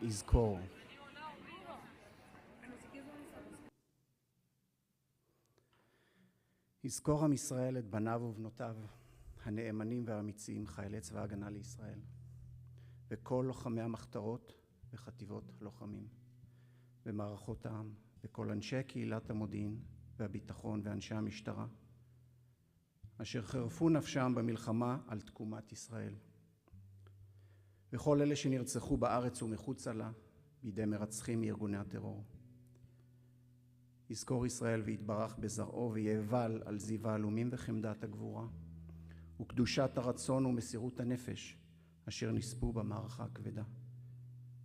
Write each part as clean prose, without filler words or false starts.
יזכור. יזכור עם ישראל את בניו ובנותיו, הנאמנים והאמיצים, חיילי צבא ההגנה לישראל, וכל לוחמי המחתרות וחטיבות לוחמים, במערכות העם, וכל אנשי קהילת המודיעין והביטחון ואנשי המשטרה, אשר חרפו נפשם במלחמה על תקומת ישראל, וכל אלה שנרצחו בארץ ומחוצה לה בידי מרצחים מארגוני הטרור. יזכור ישראל ויתברך בזרעו ויאבל על זיו העלומים וחמדת הגבורה וקדושת הרצון ומסירות הנפש אשר נספו במערכה הכבדה.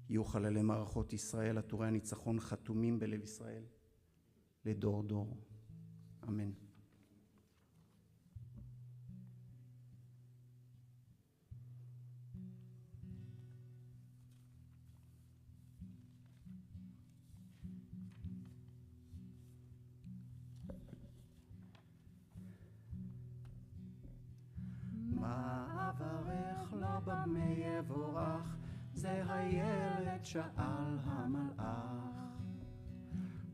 יהיו חללי מערכות ישראל עטורי הניצחון חתומים בלב ישראל לדור דור. אמן. מה אברך לו במה יבורך, זה הילד שאל המלאך.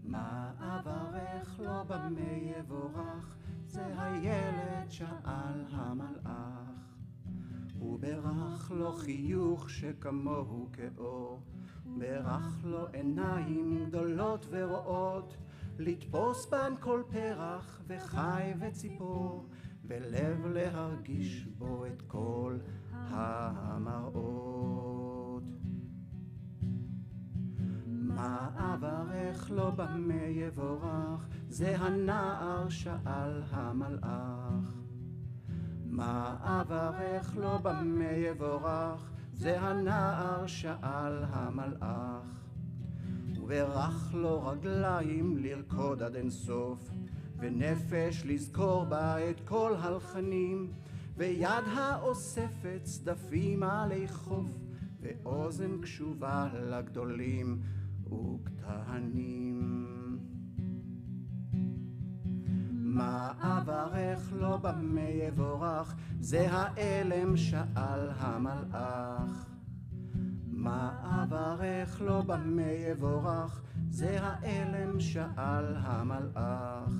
מה אברך לו במה יבורך, זה הילד שאל המלאך. הוא ברך לו חיוך שכמוהו כאור, ברך לו עיניים גדולות ורואות, לתפוס בן כל פרח וחי וציפור, ולב להרגיש בו את כל המראות. מה אברך לו במה יבורך, זה הנער שאל המלאך. מה אברך לו במה יבורך, זה הנער שאל המלאך. וברך לו רגליים לרקוד עד אין סוף, ונפש לזכור בה את כל הלחנים, ויד האוספת צדפים עלי חוף, ואוזן קשובה לגדולים וקטנים. מה אברך לו במה יבורך, זה האלם שאל המלאך. מה אברך לו במה יבורך, זה האלם שאל המלאך.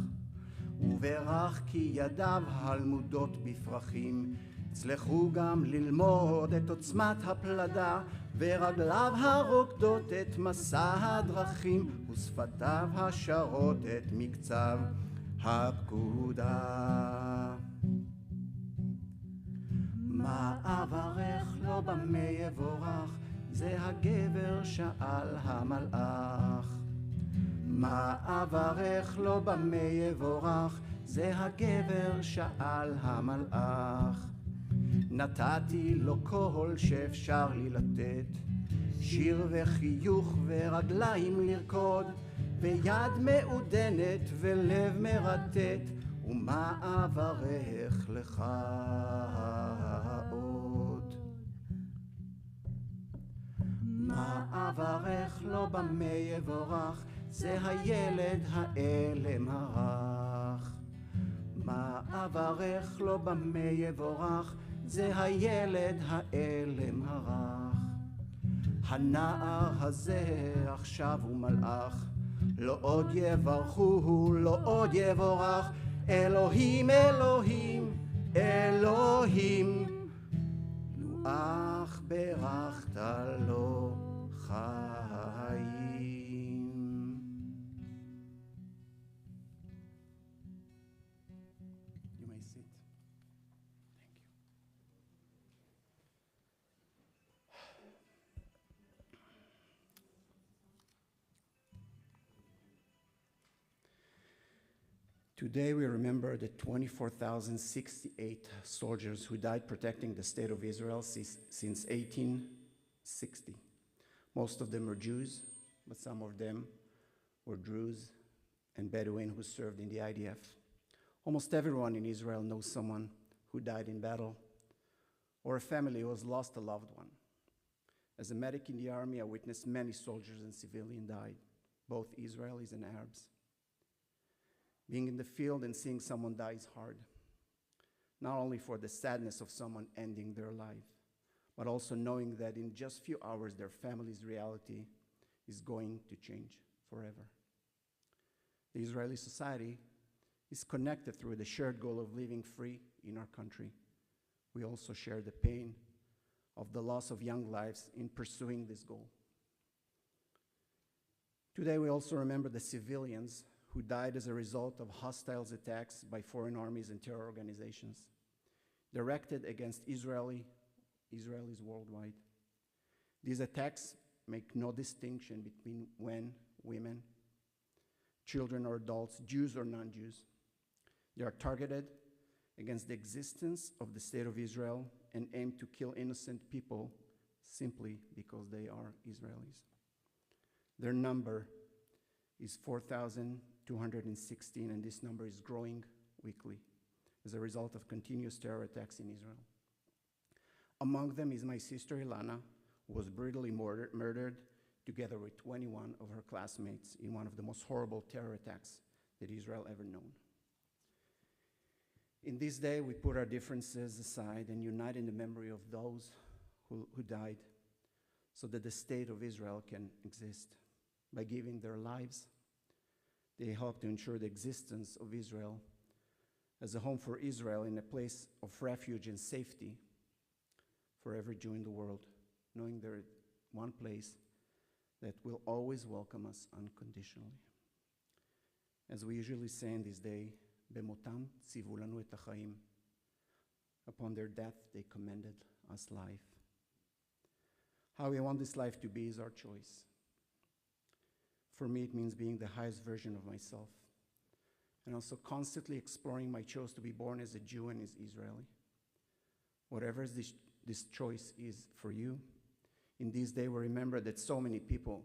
וברך כי ידיו הלמודות בפרחים, הצלחו גם ללמוד את עוצמת הפלדה, ורגליו הרוקדות את מסע הדרכים, ושפתיו השרות את מקצב הפקודה. מה אברך לו במה יבורך, זה הגבר שאל המלאך. מה אברך לו במה יבורך, זה הגבר שאל המלאך. נתתי לו כל שאפשר לי לתת, שיר וחיוך ורגליים לרקוד, ויד מעודנת ולב מרטט, ומה אברך לך עוד. מה אברך לו במה יבורך, זה הילד האלם הרך. מה אברך לו במה יבורך, זה הילד האלם הרך. הנער הזה עכשיו הוא מלאך, לא עוד יברכו, לא עוד יבורך. אלוהים, אלוהים, אלוהים, לו אך ברכת לו חיים. You may sit. Thank you. Today we remember the 24,068 soldiers who died protecting the state of Israel since 1860. Most of them were Jews, but some of them were Druze and Bedouin who served in the IDF. Almost everyone in Israel knows someone who died in battle or a family who has lost a loved one. As a medic in the army, I witnessed many soldiers and civilians died, both Israelis and Arabs. Being in the field and seeing someone die is hard, not only for the sadness of someone ending their life, but also knowing that in just a few hours their family's reality is going to change forever. The Israeli society is connected through the shared goal of living free in our country. We also share the pain of the loss of young lives in pursuing this goal. Today, we also remember the civilians who died as a result of hostile attacks by foreign armies and terror organizations directed against Israelis worldwide. These attacks make no distinction between men, women, children or adults, Jews or non-Jews. They are targeted against the existence of the State of Israel and aim to kill innocent people simply because they are Israelis. Their number is 4,216, and this number is growing weekly as a result of continuous terror attacks in Israel. Among them is my sister Ilana, who was brutally murdered together with 21 of her classmates in one of the most horrible terror attacks that Israel ever known. In this day, we put our differences aside and unite in the memory of those who died so that the State of Israel can exist. By giving their lives, they help to ensure the existence of Israel as a home for Israel in a place of refuge and safety for every Jew in the world, knowing there is one place that will always welcome us unconditionally. As we usually say in this day, Bemotam tzivu lanu et hachaim. Upon their death, they commended us life. How we want this life to be is our choice. For me, it means being the highest version of myself, and also constantly exploring my choice to be born as a Jew and as Israeli. Whatever this choice is for you, in this day we remember that so many people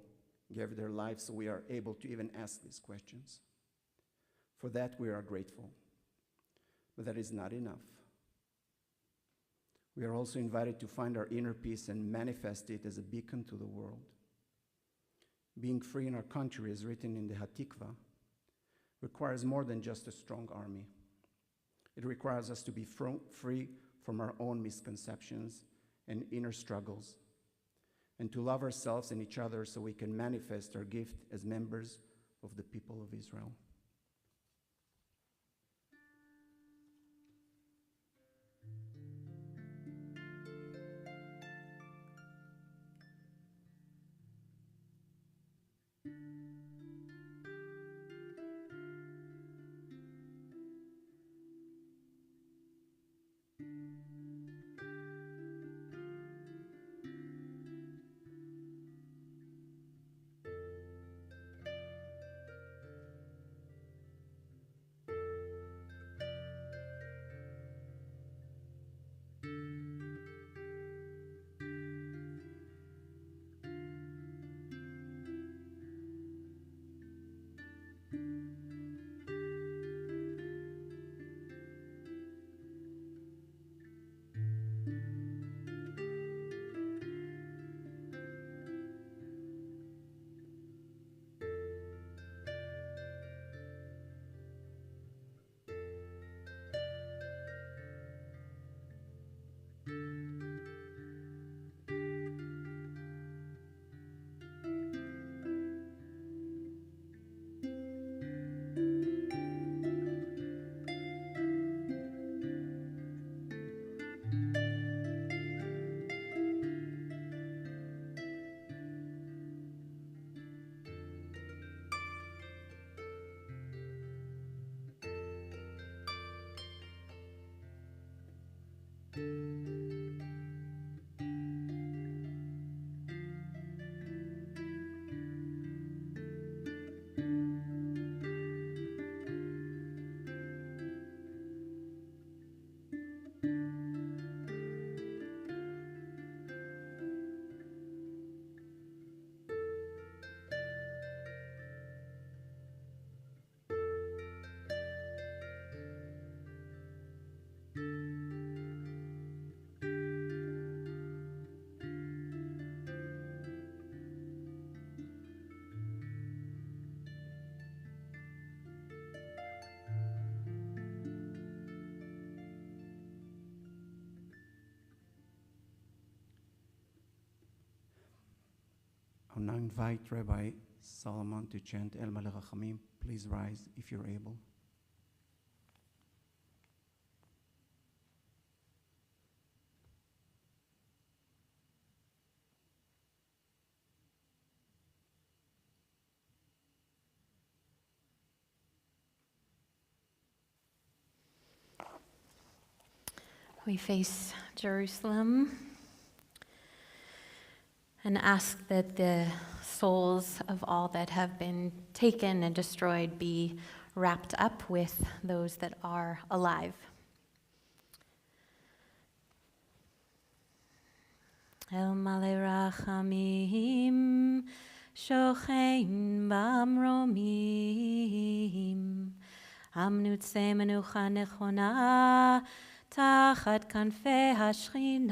gave their lives so we are able to even ask these questions. For that, we are grateful. But that is not enough. We are also invited to find our inner peace and manifest it as a beacon to the world. Being free in our country, as written in the HaTikva, requires more than just a strong army. It requires us to be free from our own misconceptions and inner struggles, and to love ourselves and each other so we can manifest our gift as members of the people of Israel. now invite Rabbi Solomon to chant El Malech HaChamim. Please rise if you're able. We face Jerusalem and ask that the souls of all that have been taken and destroyed be wrapped up with those that are alive. El Malei Rachamim Shochein Bamromim Amnu Tzei Menucha Nechona Tachat Kanfei HaShechina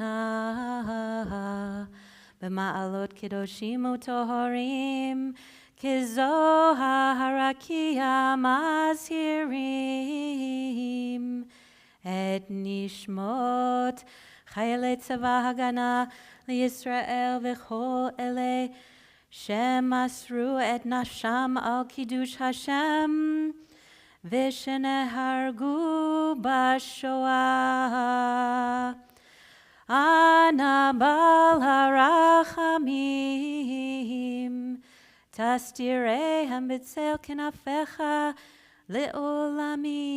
B'ma'alot Kedoshim U'Tohorim Kizohar Harakia Mazhirim Et Nishmot Chayalei Tzava Hagana L'Yisrael V'chol Elei Shemasru Et Nafsham Al Kiddush Hashem V'shenehargu b'shoah Ana bal harachamim Tastireham b'tzel kenafecha le'olamim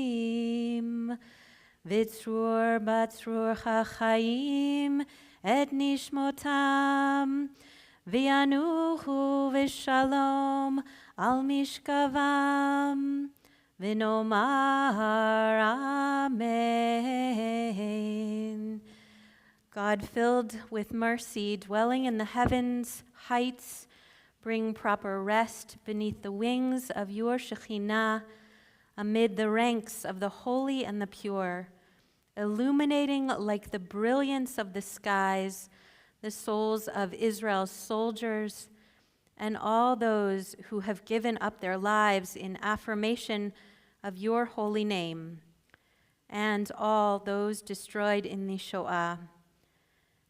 V'tzrur b'tzrur chachayim Et nishmotam V'yanuchu v'shalom al mishkavam V'nomar Amen. God, filled with mercy, dwelling in the heavens, heights, bring proper rest beneath the wings of your Shekhinah, amid the ranks of the holy and the pure, illuminating like the brilliance of the skies the souls of Israel's soldiers and all those who have given up their lives in affirmation of your holy name, and all those destroyed in the Shoah.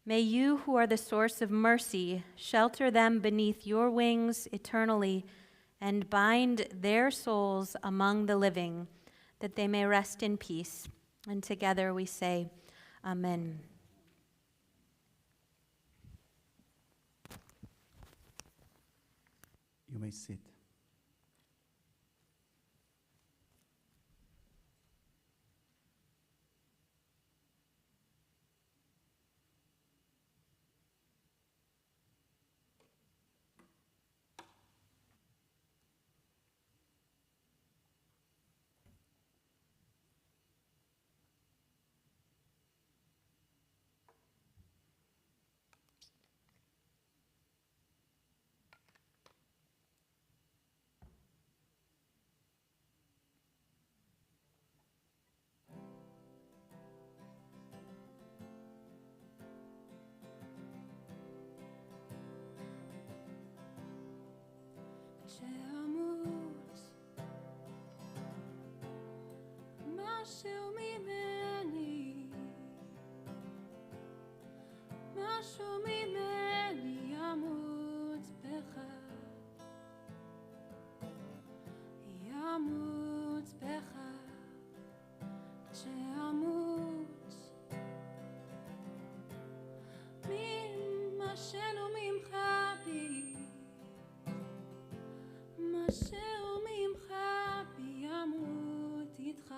May you, who are the source of mercy, shelter them beneath your wings eternally and bind their souls among the living, that they may rest in peace. And together we say, Amen. You may sit. שאמות משהו ממני ימות בך שאמות ממשנו ממך בי אשר ממך בי ימות איתך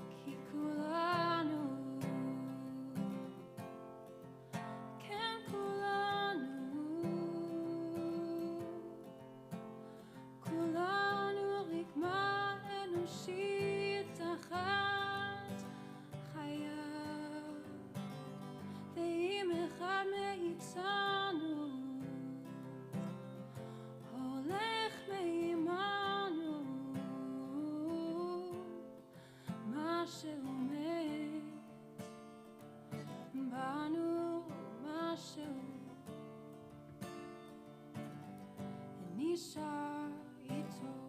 כי כולנו כן כולנו רקמה אנושית אחת חיה ואם אחד מאיתנו הולך מעימנו משהו מת בנו משהו נשאר איתו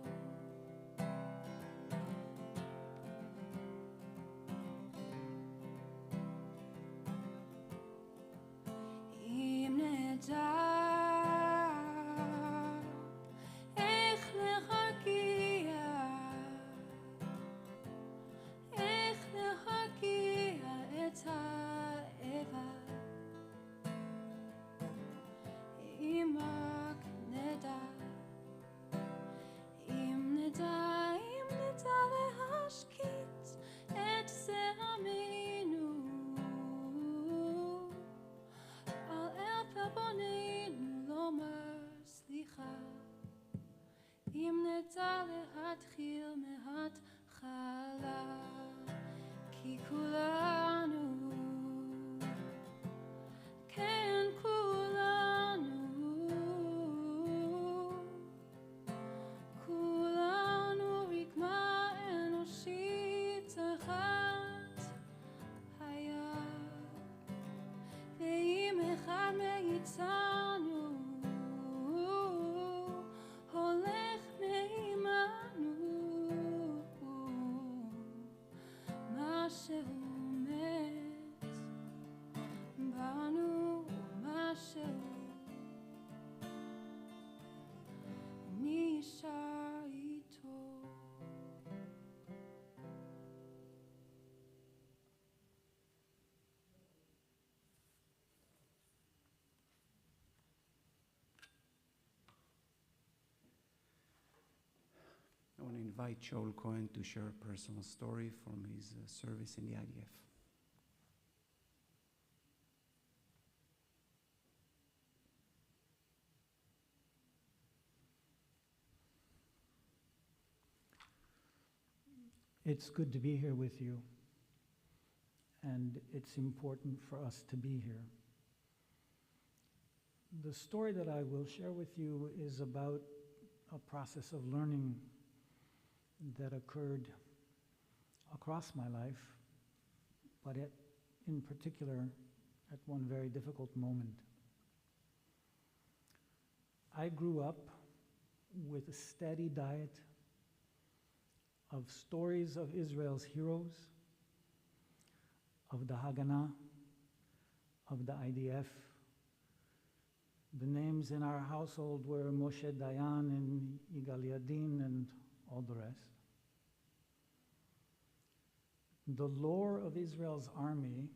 נדע להתחיל מההתחלה, כי כולנו, כן כולנו רקמה אנושית אחת היה, ואם אחד מאיתנו הולך מעימנו, משהו מת בנו, משהו נשאר איתו. I want to invite Joel Cohen to share a personal story from his service in the IDF. It's good to be here with you, and it's important for us to be here. The story that I will share with you is about a process of learning that occurred across my life, but in particular at one very difficult moment. I grew up with a steady diet of stories of Israel's heroes, of the Haganah, of the IDF. The names in our household were Moshe Dayan and Yigal Yadin and all the rest. The lore of Israel's army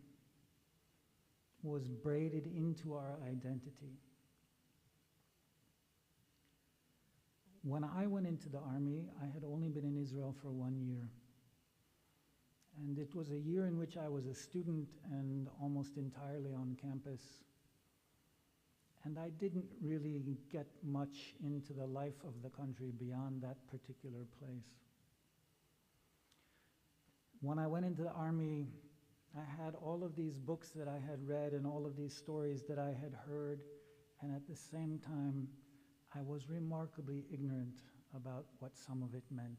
was braided into our identity. When I went into the army, I had only been in Israel for 1 year. And it was a year in which I was a student and almost entirely on campus. And I didn't really get much into the life of the country beyond that particular place. When I went into the army, I had all of these books that I had read and all of these stories that I had heard, and at the same time, I was remarkably ignorant about what some of it meant.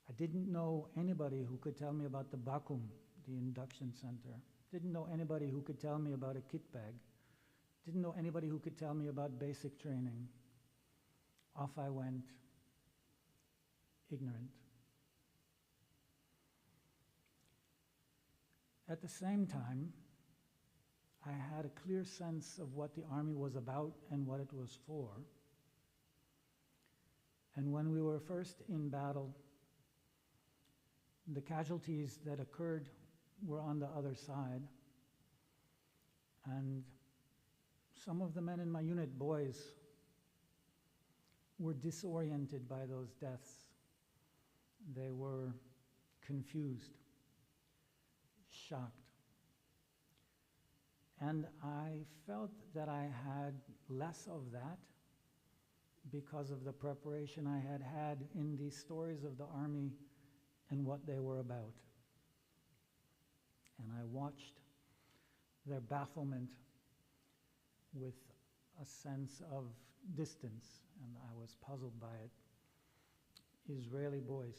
I didn't know anybody who could tell me about the Bakum, the induction center. Didn't know anybody who could tell me about a kit bag. Didn't know anybody who could tell me about basic training. Off I went, ignorant. At the same time, I had a clear sense of what the army was about and what it was for. And when we were first in battle, the casualties that occurred were on the other side. And some of the men in my unit, boys, were disoriented by those deaths. They were confused, shocked. And I felt that I had less of that because of the preparation I had had in these stories of the army and what they were about. And I watched their bafflement with a sense of distance, and I was puzzled by it. Israeli boys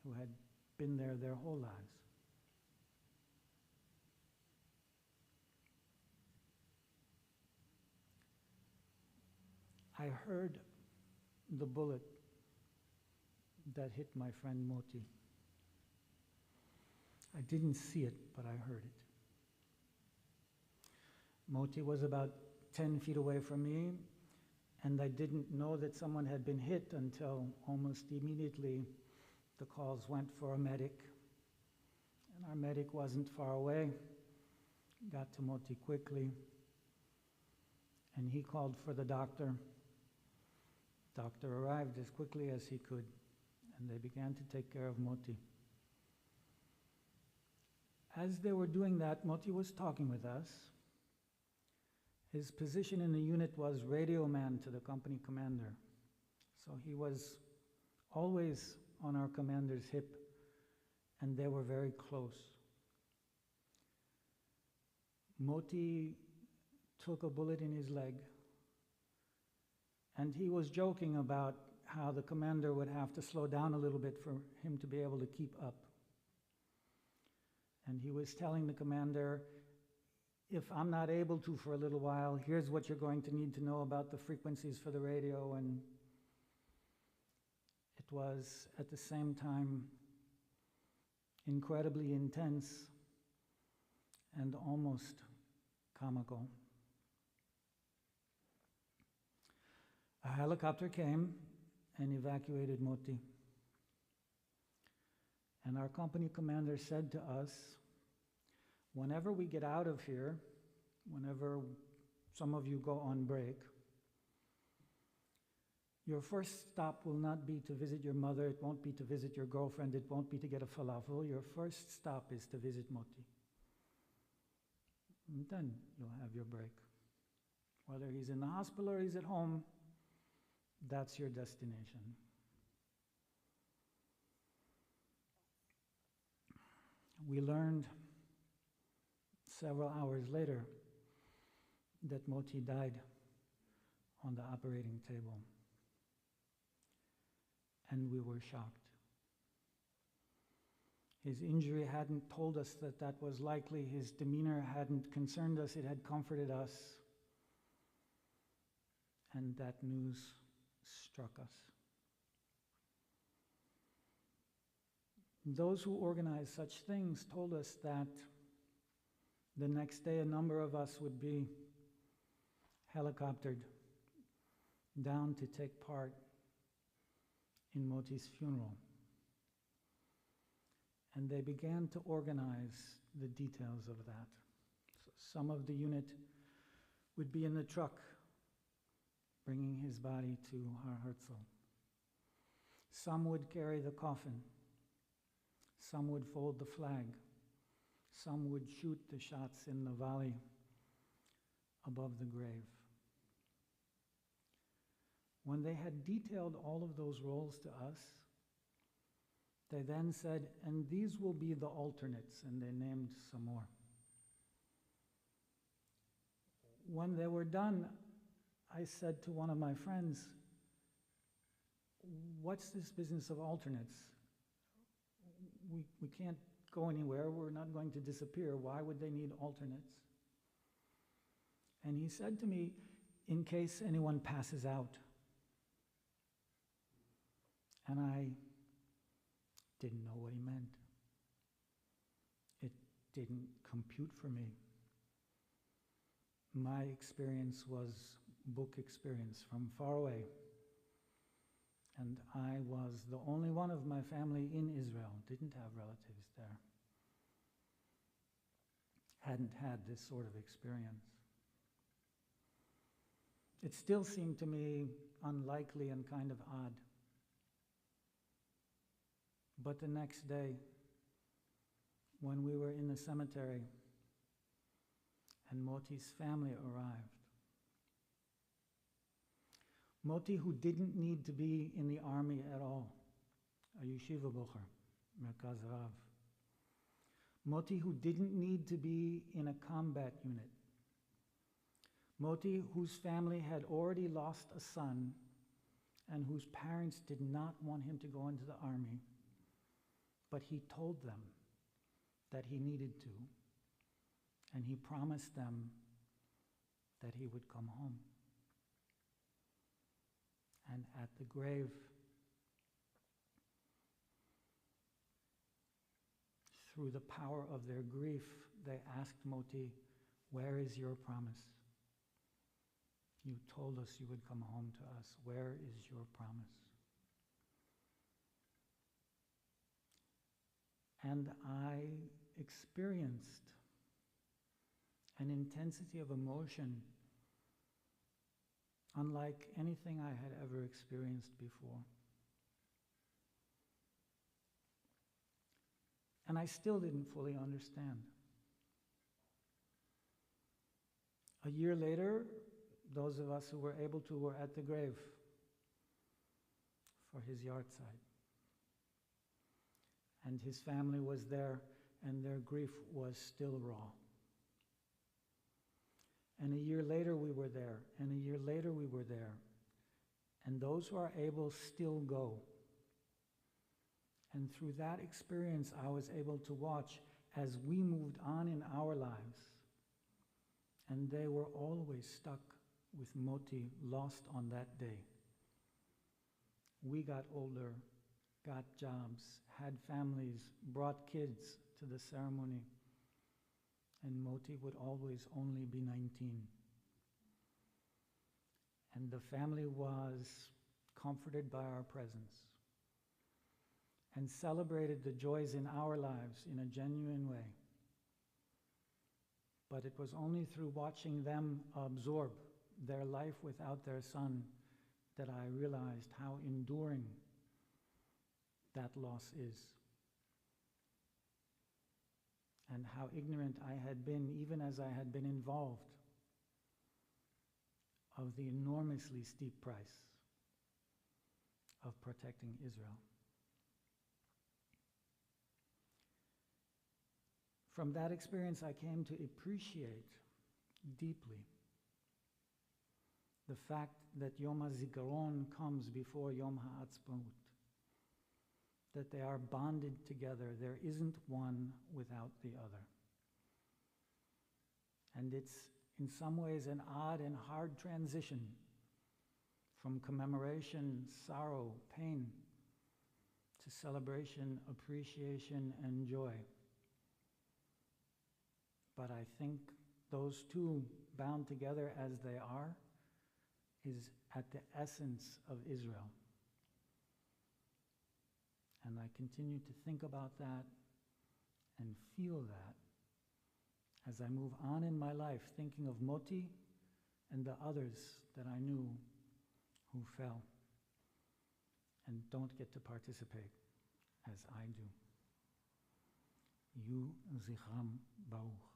who had been there their whole lives. I heard the bullet that hit my friend Moti. I didn't see it, but I heard it. Moti was about 10 feet away from me, and I didn't know that someone had been hit until almost immediately the calls went for a medic. And our medic wasn't far away, got to Moti quickly, and he called for the doctor. Doctor arrived as quickly as he could, and they began to take care of Moti. As they were doing that, Moti was talking with us. His position in the unit was radio man to the company commander. So he was always on our commander's hip, and they were very close. Moti took a bullet in his leg, and he was joking about how the commander would have to slow down a little bit for him to be able to keep up. And he was telling the commander, if I'm not able to for a little while, here's what you're going to need to know about the frequencies for the radio. And it was at the same time incredibly intense and almost comical. A helicopter came and evacuated Moti. And our company commander said to us, whenever we get out of here, whenever some of you go on break, your first stop will not be to visit your mother, it won't be to visit your girlfriend, it won't be to get a falafel. Your first stop is to visit Moti. And then you'll have your break. Whether he's in the hospital or he's at home, that's your destination. We learned several hours later that Moti died on the operating table. And we were shocked. His injury hadn't told us that that was likely. His demeanor hadn't concerned us. It had comforted us. And that news struck us. Those who organized such things told us that the next day a number of us would be helicoptered down to take part in Moti's funeral. And they began to organize the details of that. So some of the unit would be in the truck bringing his body to Har Herzl. Some would carry the coffin. Some would fold the flag. Some would shoot the shots in the valley above the grave. When they had detailed all of those roles to us, they then said, and these will be the alternates, and they named some more. When they were done, I said to one of my friends, what's this business of alternates? We can't go anywhere, we're not going to disappear, why would they need alternates? And he said to me, in case anyone passes out. And I didn't know what he meant. It didn't compute for me. My experience was book experience from far away. And I was the only one of my family in Israel, didn't have relatives there. Hadn't had this sort of experience. It still seemed to me unlikely and kind of odd. But the next day, when we were in the cemetery and Moti's family arrived, Moti, who didn't need to be in the army at all, a yeshiva bocher, Merkaz Rav. Moti, who didn't need to be in a combat unit. Moti, whose family had already lost a son and whose parents did not want him to go into the army, but he told them that he needed to, and he promised them that he would come home. And at the grave, through the power of their grief, they asked Moti, where is your promise? You told us you would come home to us. Where is your promise? And I experienced an intensity of emotion unlike anything I had ever experienced before. And I still didn't fully understand. A year later, those of us who were able to were at the grave. for his yahrzeit. And his family was there, and their grief was still raw. And a year later we were there, and a year later we were there. And those who are able still go. And through that experience, I was able to watch as we moved on in our lives. And they were always stuck with Moti, lost on that day. We got older, got jobs, had families, brought kids to the ceremony. And Moti would always only be 19. And the family was comforted by our presence and celebrated the joys in our lives in a genuine way. But it was only through watching them absorb their life without their son that I realized how enduring that loss is, and how ignorant I had been, even as I had been involved, of the enormously steep price of protecting Israel. From that experience, I came to appreciate deeply the fact that Yom HaZikaron comes before Yom HaAtzmaut, that they are bonded together. There isn't one without the other. And it's in some ways an odd and hard transition from commemoration, sorrow, pain, to celebration, appreciation, and joy. But I think those two bound together as they are is at the essence of Israel. And I continue to think about that and feel that as I move on in my life, thinking of Moti and the others that I knew who fell and don't get to participate as I do. You Zichram Baruch.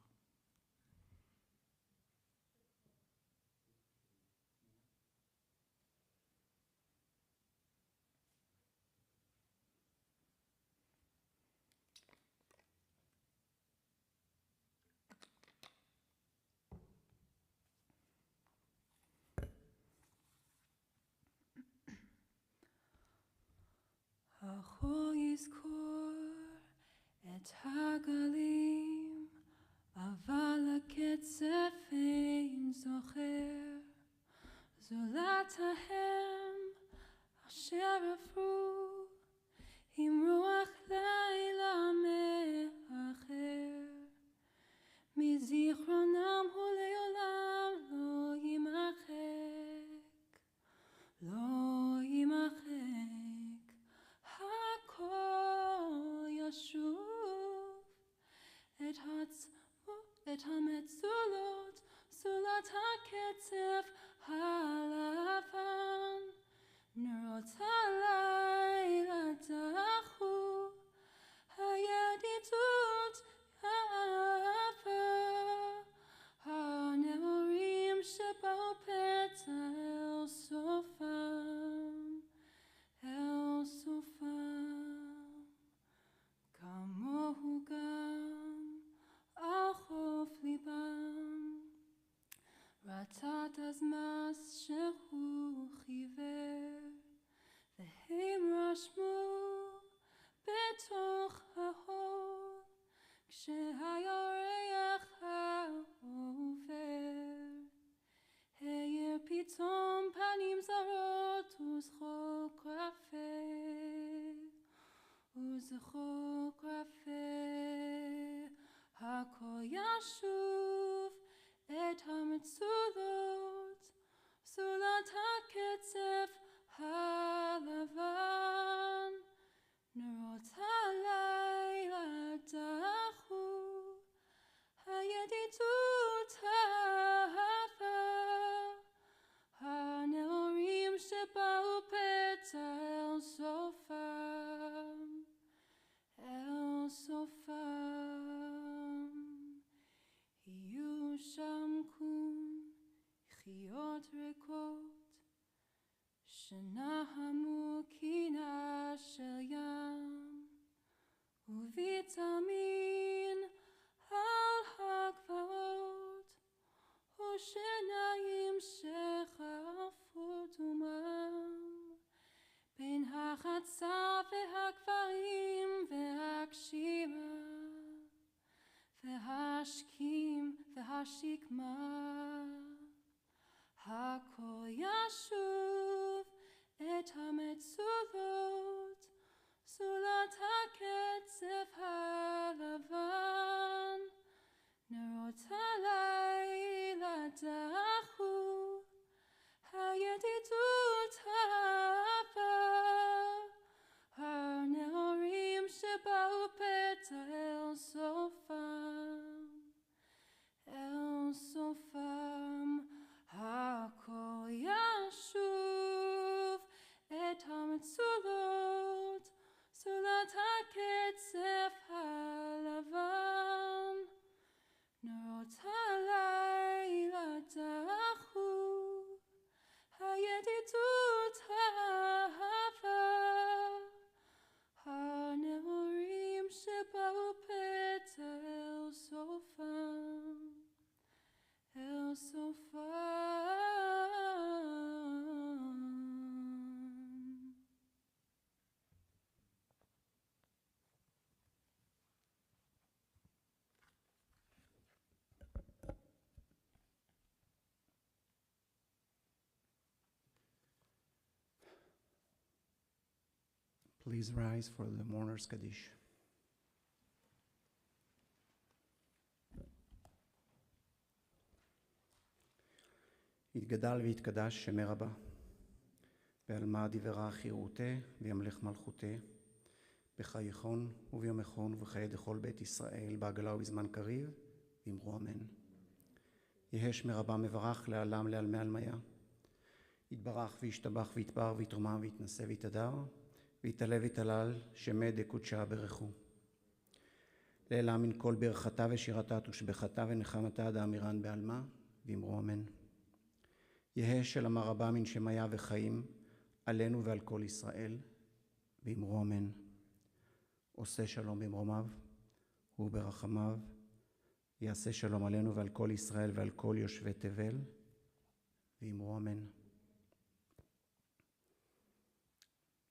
אחו יזכור את הגלים, אבל הקצף אין זוכר, זולת ההם אשר עברו עם רוח לילה מאחר, מזיכרונם הוא לעולם לא יימחק, לא יימחק. הכל ישוב את המצולות, סולת הקצף הלבן, נרות הלילה דחו, הידידות האהבה, הנעורים שבאו פתע אל סופם, אל סופם, כמוהו גם על חוף ליבם, רטט אז מס שהוא חיוור, והם רשמו בתוך ההול, כשהירח העובר, האיר פתאום פנים זרות וזחוק רפה, וזחוק רפה, הכל ישוב את המצולות, סולת הקצף הלבן, נרות הלילה דחו, הידידות האהבה, הנעורים שבאו פתע אל סופם, אל סופם. יהיו שם קום חיות ריקות, שנהמו קינה של ים וויטמין על הגבעות ושניים שחרפו דומם בין החצה והגברים והגשימה והשקים והשקמה הכל ישוב את המצוות זולת הקצף הלבן נרות הלילה דחו הידידות האהבה הנעורים שבאו פתע אל סופם הכל ישוב את המצולות זולת הקצף הלבן נרות הלילה דחו הידידות האהבה הנעורים שבאו פתע אל סופם Please rise for the mourner's Kaddish. יתגדל ויתקדש שמי רבה, בעלמא דברה חירותה וימלך מלכותה, בחייכון וביומכון ובחיי דכל בית ישראל, בעגלה ובזמן קריב, ואמרו אמן. יהא שמי רבה מברך לעלם לעלמי עלמיה, יתברך וישתבח ויתפאר ויתרומם ויתנשא ויתהדר, ויתעלה ויתהלל שמי דקודשה ברכו. לעילם מן כל ברכתה ושירתה תושבחתה ונחמתה דאמירן בעלמא, ואמרו אמן. יהא שלמה רבה מן שמיה וחיים עלינו ועל כל ישראל, ואמרו אמן. עושה שלום במרומיו וברחמיו, יעשה שלום עלינו ועל כל ישראל ועל כל יושבי תבל, ואמרו אמן.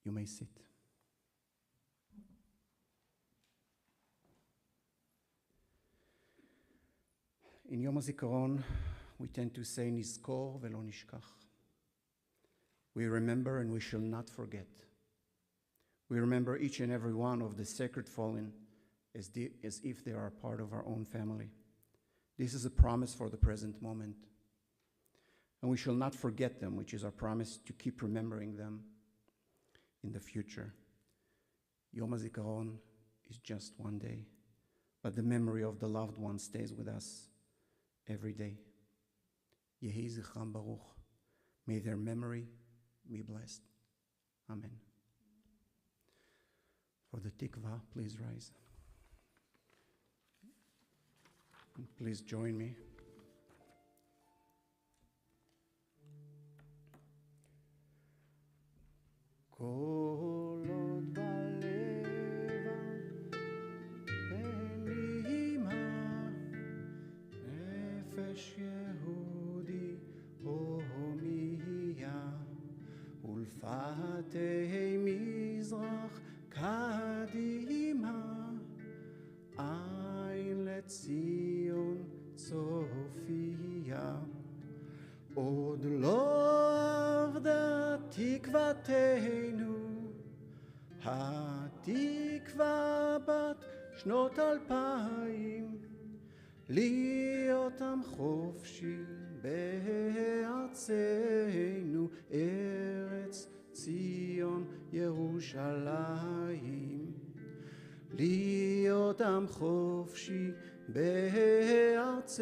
You may sit. In יום הזיכרון, we tend to say נזכור ולא נשכח. We remember and we shall not forget. We remember each and every one of the sacred fallen as if they are a part of our own family. This is a promise for the present moment. And we shall not forget them, which is our promise to keep remembering them in the future. Yom HaZikaron is just one day, but the memory of the loved one stays with us every day. Yehi Zichram Baruch. May their memory be blessed. Amen. For the tikva, please rise. And please join me. קולות בלבן, בלימה, נפש יהודי הומיה, ולפתי מזרח קדימה, עין לציון צופיה. עוד לא אבדה תקוותנו, התקווה בת שנות 2000, להיות עם חופשי בארצנו, ארץ ציון ירושלים. להיות עם חופשי בארצנו,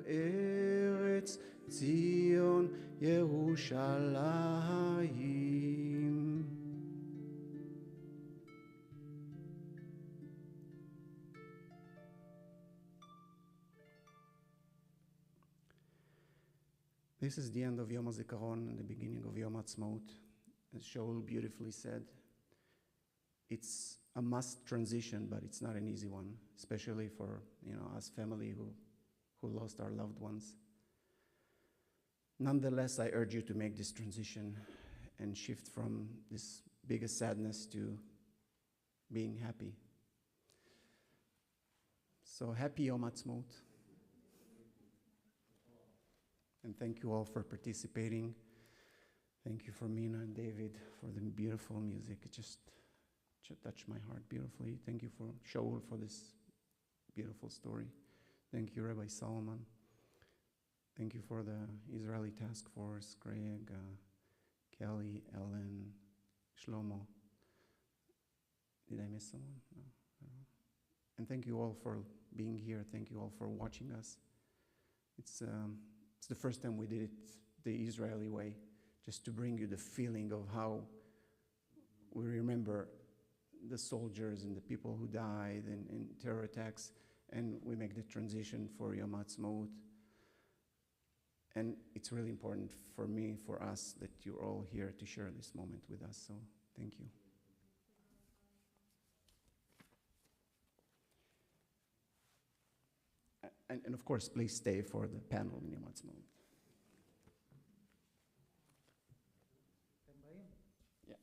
ארץ ציון ירושלים. This is the end of Yom HaZikaron and the beginning of Yom HaAtzmaut. As Shaul beautifully said, it's a must transition, but it's not an easy one, especially for us family who lost our loved ones. Nonetheless, I urge you to make this transition and shift from this biggest sadness to being happy. So happy Yom HaAtzmaut. And thank you all for participating. Thank you for Mina and David for the beautiful music. It just touched my heart beautifully. Thank you for Shaul for this beautiful story. Thank you, Rabbi Solomon. Thank you for the Israeli Task Force, Greg, Kelly, Ellen, Shlomo. Did I miss someone? No. I don't know. And thank you all for being here. Thank you all for watching us. It's the first time we did it the Israeli way, just to bring you the feeling of how we remember the soldiers and the people who died in terror attacks, and we make the transition for Yom HaAtzmaut. And it's really important for me, for us, that you're all here to share this moment with us. So thank you. And of course, please stay for the panel in Yom HaAtzmaut. Yeah.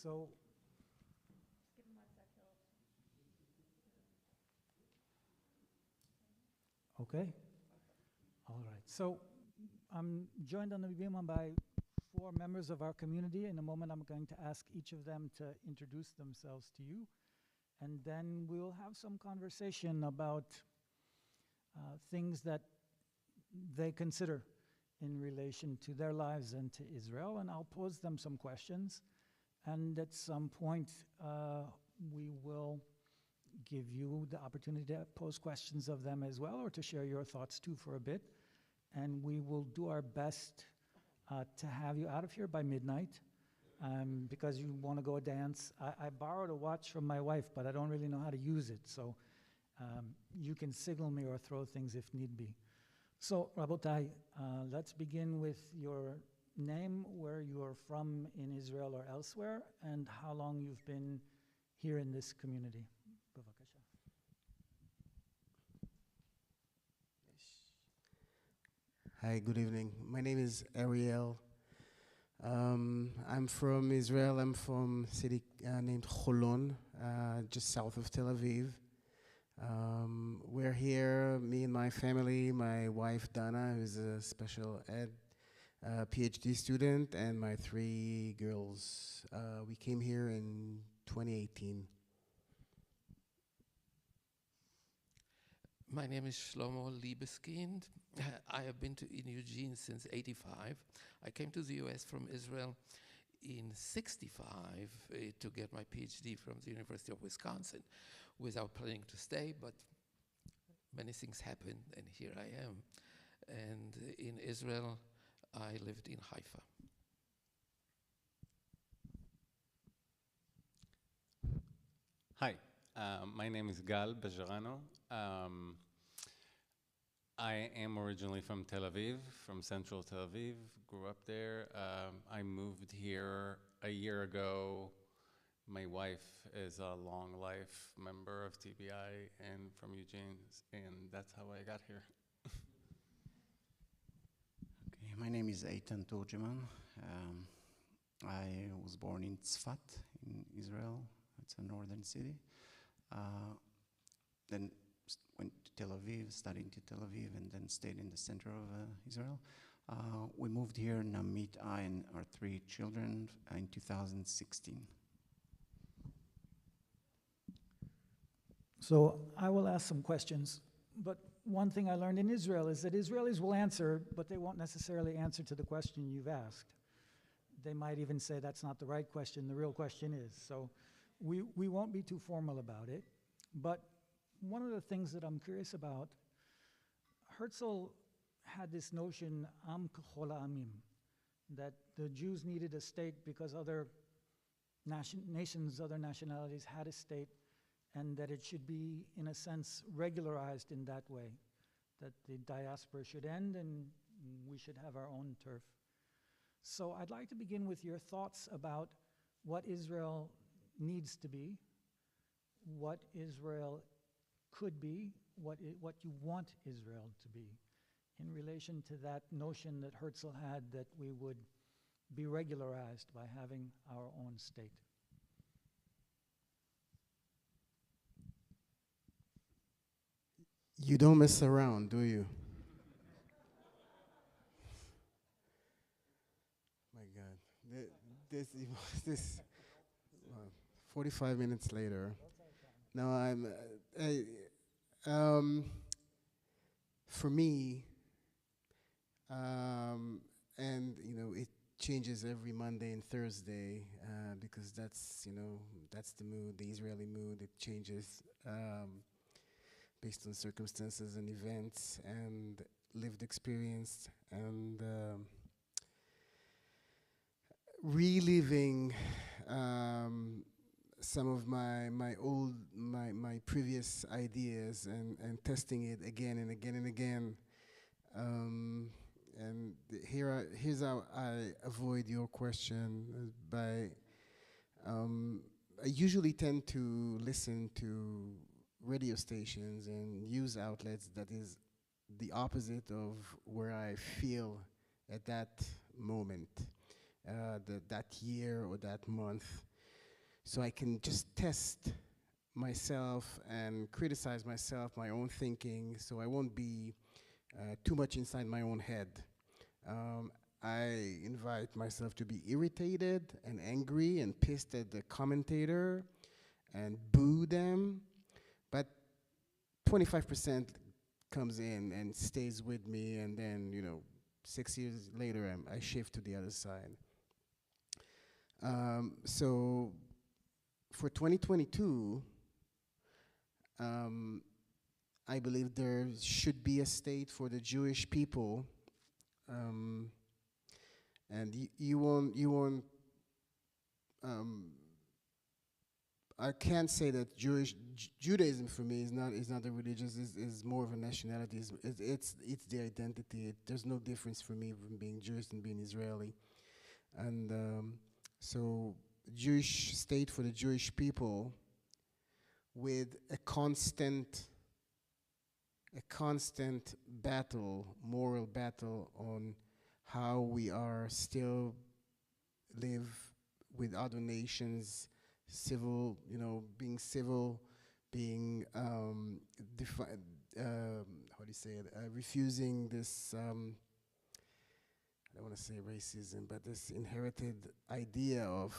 So, okay. All right. So I'm joined on the Bima by 4 members of our community. In a moment, I'm going to ask each of them to introduce themselves to you. And then we'll have some conversation about things that they consider in relation to their lives and to Israel. And I'll pose them some questions. And at some point, we will give you the opportunity to pose questions of them as well, or to share your thoughts too for a bit. And we will do our best to have you out of here by midnight, because you want to go dance. I borrowed a watch from my wife, but I don't really know how to use it. So you can signal me or throw things if need be. So, Rabotai, let's begin with your name, where you are from in Israel or elsewhere, and how long you've been here in this community. Bavakasha. Hi, good evening. My name is Ariel. I'm from Israel. I'm from a city named Holon, just south of Tel Aviv. We're here, me and my family, my wife Dana, who's a special ed PhD student, and my 3 girls. We came here in 2018. My name is Shlomo Liebeskind. I have been in Eugene since '85. I came to the US from Israel in '65 to get my PhD from the University of Wisconsin without planning to stay, but many things happened, and here I am. And in Israel, I lived in Haifa. Hi, my name is Gal Bejarano. I am originally from Tel Aviv, from central Tel Aviv, grew up there. I moved here a year ago. My wife is a long life member of TBI and from Eugene, and that's how I got here. Okay, my name is Eitan Turgeman. I was born in Tzfat in Israel. It's a northern city. Then went to Tel Aviv, studied in Tel Aviv, and then stayed in the center of Israel. We moved here, Namit, I, and our 3 children in 2016. So I will ask some questions, but one thing I learned in Israel is that Israelis will answer, but they won't necessarily answer to the question you've asked. They might even say that's not the right question, the real question is. So we won't be too formal about it. But one of the things that I'm curious about, Herzl had this notion, Am k'chol ha'amim, that the Jews needed a state because other nations, other nationalities had a state, and that it should be, in a sense, regularized in that way, that the diaspora should end and we should have our own turf. So I'd like to begin with your thoughts about what Israel needs to be, what Israel could be, what you want Israel to be, in relation to that notion that Herzl had that we would be regularized by having our own state. You don't mess around, do you? My God, this 45 minutes later. Now for me, and it changes every Monday and Thursday because that's the mood, the Israeli mood. It changes based on circumstances and events and lived experience and reliving some of my previous ideas and testing it again and again and again. And here's how I avoid your question by I usually tend to listen to radio stations and news outlets that is the opposite of where I feel at that moment, that year or that month. So I can just test myself and criticize myself, my own thinking, so I won't be too much inside my own head. I invite myself to be irritated and angry and pissed at the commentator and boo them, but 25% comes in and stays with me, and then 6 years later I shift to the other side. So for 2022, I believe there should be a state for the Jewish people, and you won't. I can't say that Judaism for me is not a religious. Is more of a nationality. It's the identity. There's no difference for me from being Jewish and being Israeli, and so Jewish state for the Jewish people with a constant battle, moral battle on how we are still live with other nations, civil, being civil, being how do you say it? Refusing this. I don't want to say racism, but this inherited idea of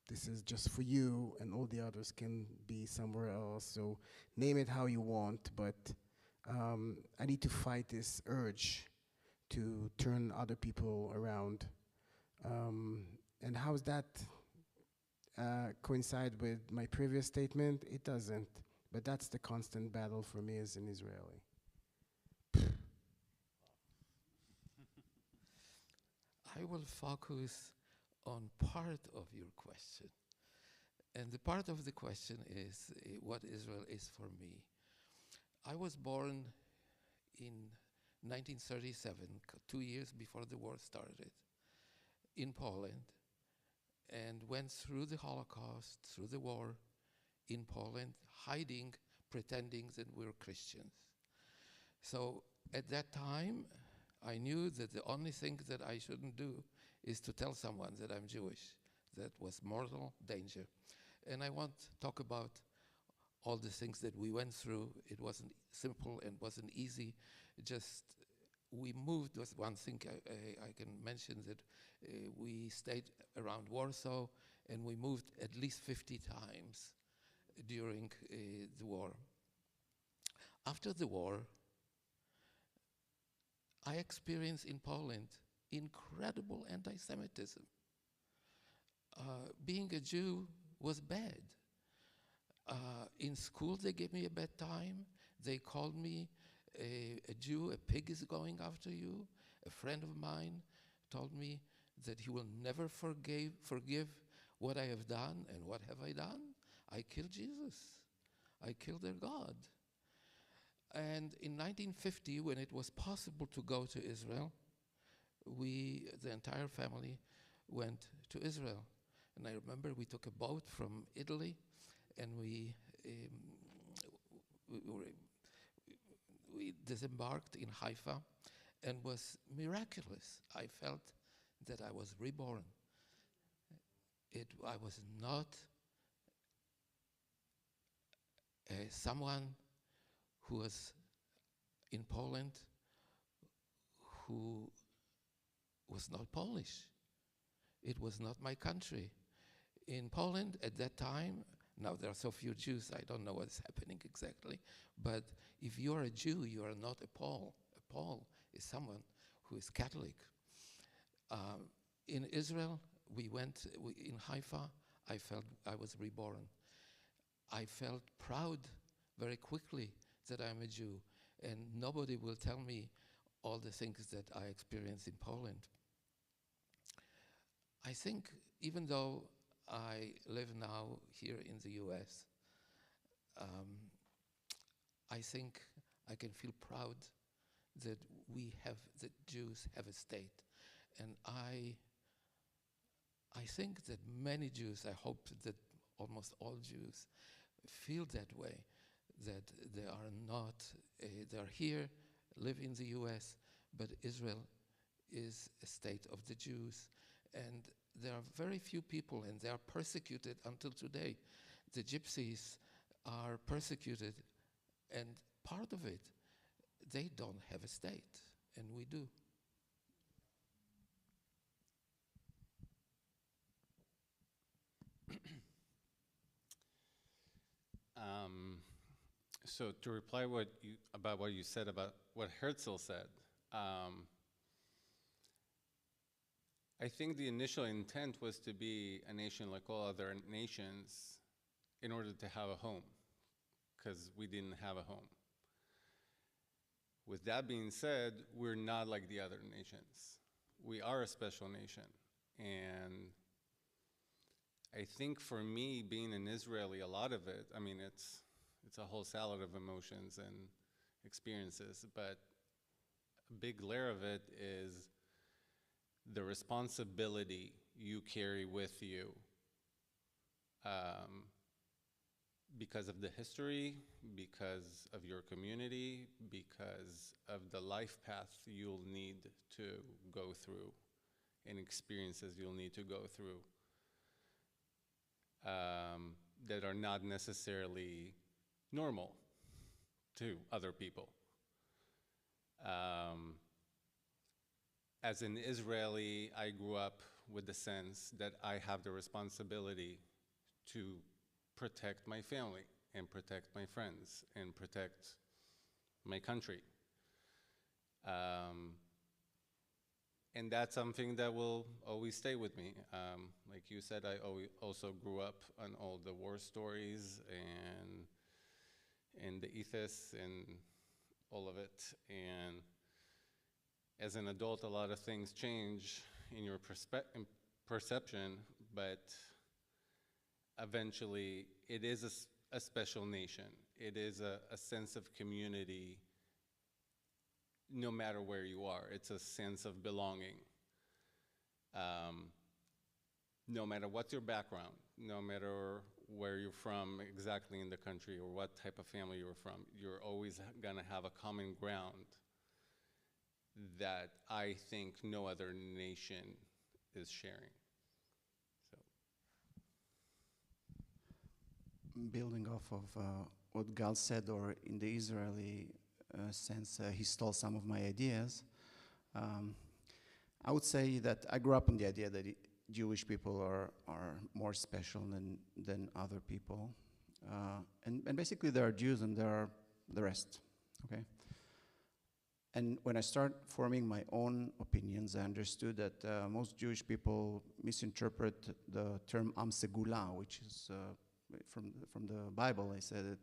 this is just for you and all the others can be somewhere else. So name it how you want, but I need to fight this urge to turn other people around. And how's that coincide with my previous statement? It doesn't, but that's the constant battle for me as an Israeli. I will focus on part of your question. And the part of the question is what Israel is for me. I was born in 1937, 2 years before the war started, in Poland, and went through the Holocaust, through the war in Poland, hiding, pretending that we were Christians. So at that time, I knew that the only thing that I shouldn't do is to tell someone that I'm Jewish. That was mortal danger. And I won't talk about all the things that we went through. It wasn't simple and wasn't easy. Just we moved. Was one thing I can mention that we stayed around Warsaw, and we moved at least 50 times during the war. after the war, I experienced in Poland incredible anti-Semitism. Being a Jew was bad. In school, they gave me a bad time. They called me a Jew, a pig is going after you. A friend of mine told me that he will never forgive what I have done. And what have I done? I killed Jesus. I killed their God. And in 1950, when it was possible to go to Israel, the entire family, went to Israel. And I remember we took a boat from Italy, and we disembarked in Haifa, and was miraculous. I felt that I was reborn. I was not someone who was in Poland who was not Polish. It was not my country. In Poland at that time, now there are so few Jews, I don't know what's happening exactly, but if you are a Jew, you are not a Pole. A Pole is someone who is Catholic. In Israel, in Haifa, I felt I was reborn. I felt proud very quickly that I'm a Jew, and nobody will tell me all the things that I experienced in Poland. I think even though I live now here in the US, I think I can feel proud that that Jews have a state. And I think that many Jews, I hope that almost all Jews feel that way, that they are not, they are here, live in the US, but Israel is a state of the Jews. And there are very few people, and they are persecuted until today. The gypsies are persecuted, and part of it, they don't have a state, and we do. So to reply about what you said about what Herzl said, I think the initial intent was to be a nation like all other nations in order to have a home, because we didn't have a home. With that being said, we're not like the other nations. We are a special nation. And I think for me, being an Israeli, a lot of it, I mean, it's a whole salad of emotions and experiences, but a big layer of it is the responsibility you carry with you because of the history, because of your community, because of the life path you'll need to go through and experiences you'll need to go through that are not necessarily normal to other people. As an Israeli, I grew up with the sense that I have the responsibility to protect my family and protect my friends and protect my country. And that's something that will always stay with me. Like you said, I also grew up on all the war stories and the ethos and all of it. And as an adult, a lot of things change in your perception, but eventually it is a special nation. It is a sense of community no matter where you are. It's a sense of belonging. No matter what's your background, no matter where you're from exactly in the country or what type of family you're from, you're always gonna have a common ground that I think no other nation is sharing. So. Building off of what Gal said, or in the Israeli sense, he stole some of my ideas. I would say that I grew up on the idea that Jewish people are more special than other people. And basically there are Jews and there are the rest. And when I started forming my own opinions, I understood that most Jewish people misinterpret the term Am Segula, which is from the Bible. I said that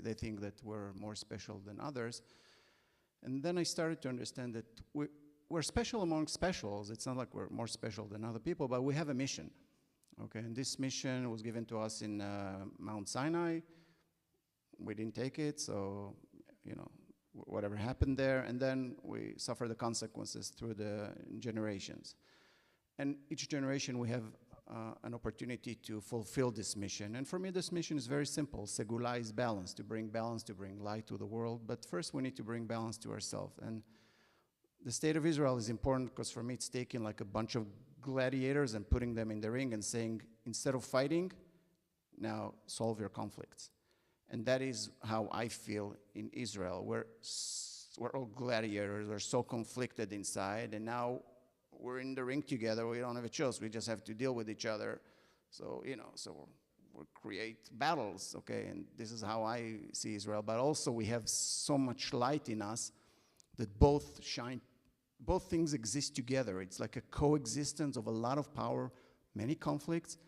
they think that we're more special than others. And then I started to understand that we're special among specials. It's not like we're more special than other people, but we have a mission. Okay, and this mission was given to us in Mount Sinai. We didn't take it, so whatever happened there, and then we suffer the consequences through the generations. And each generation we have an opportunity to fulfill this mission. And for me, this mission is very simple. Segula is balance, to bring light to the world. But first we need to bring balance to ourselves. And the state of Israel is important because for me it's taking like a bunch of gladiators and putting them in the ring and saying, instead of fighting, now solve your conflicts. And that is how I feel in Israel. We're all gladiators. We're so conflicted inside, and now we're in the ring together. We don't have a choice. We just have to deal with each other. So we create battles, okay? And this is how I see Israel. But also we have so much light in us that both shine. Both things exist together. It's like a coexistence of a lot of power, many conflicts,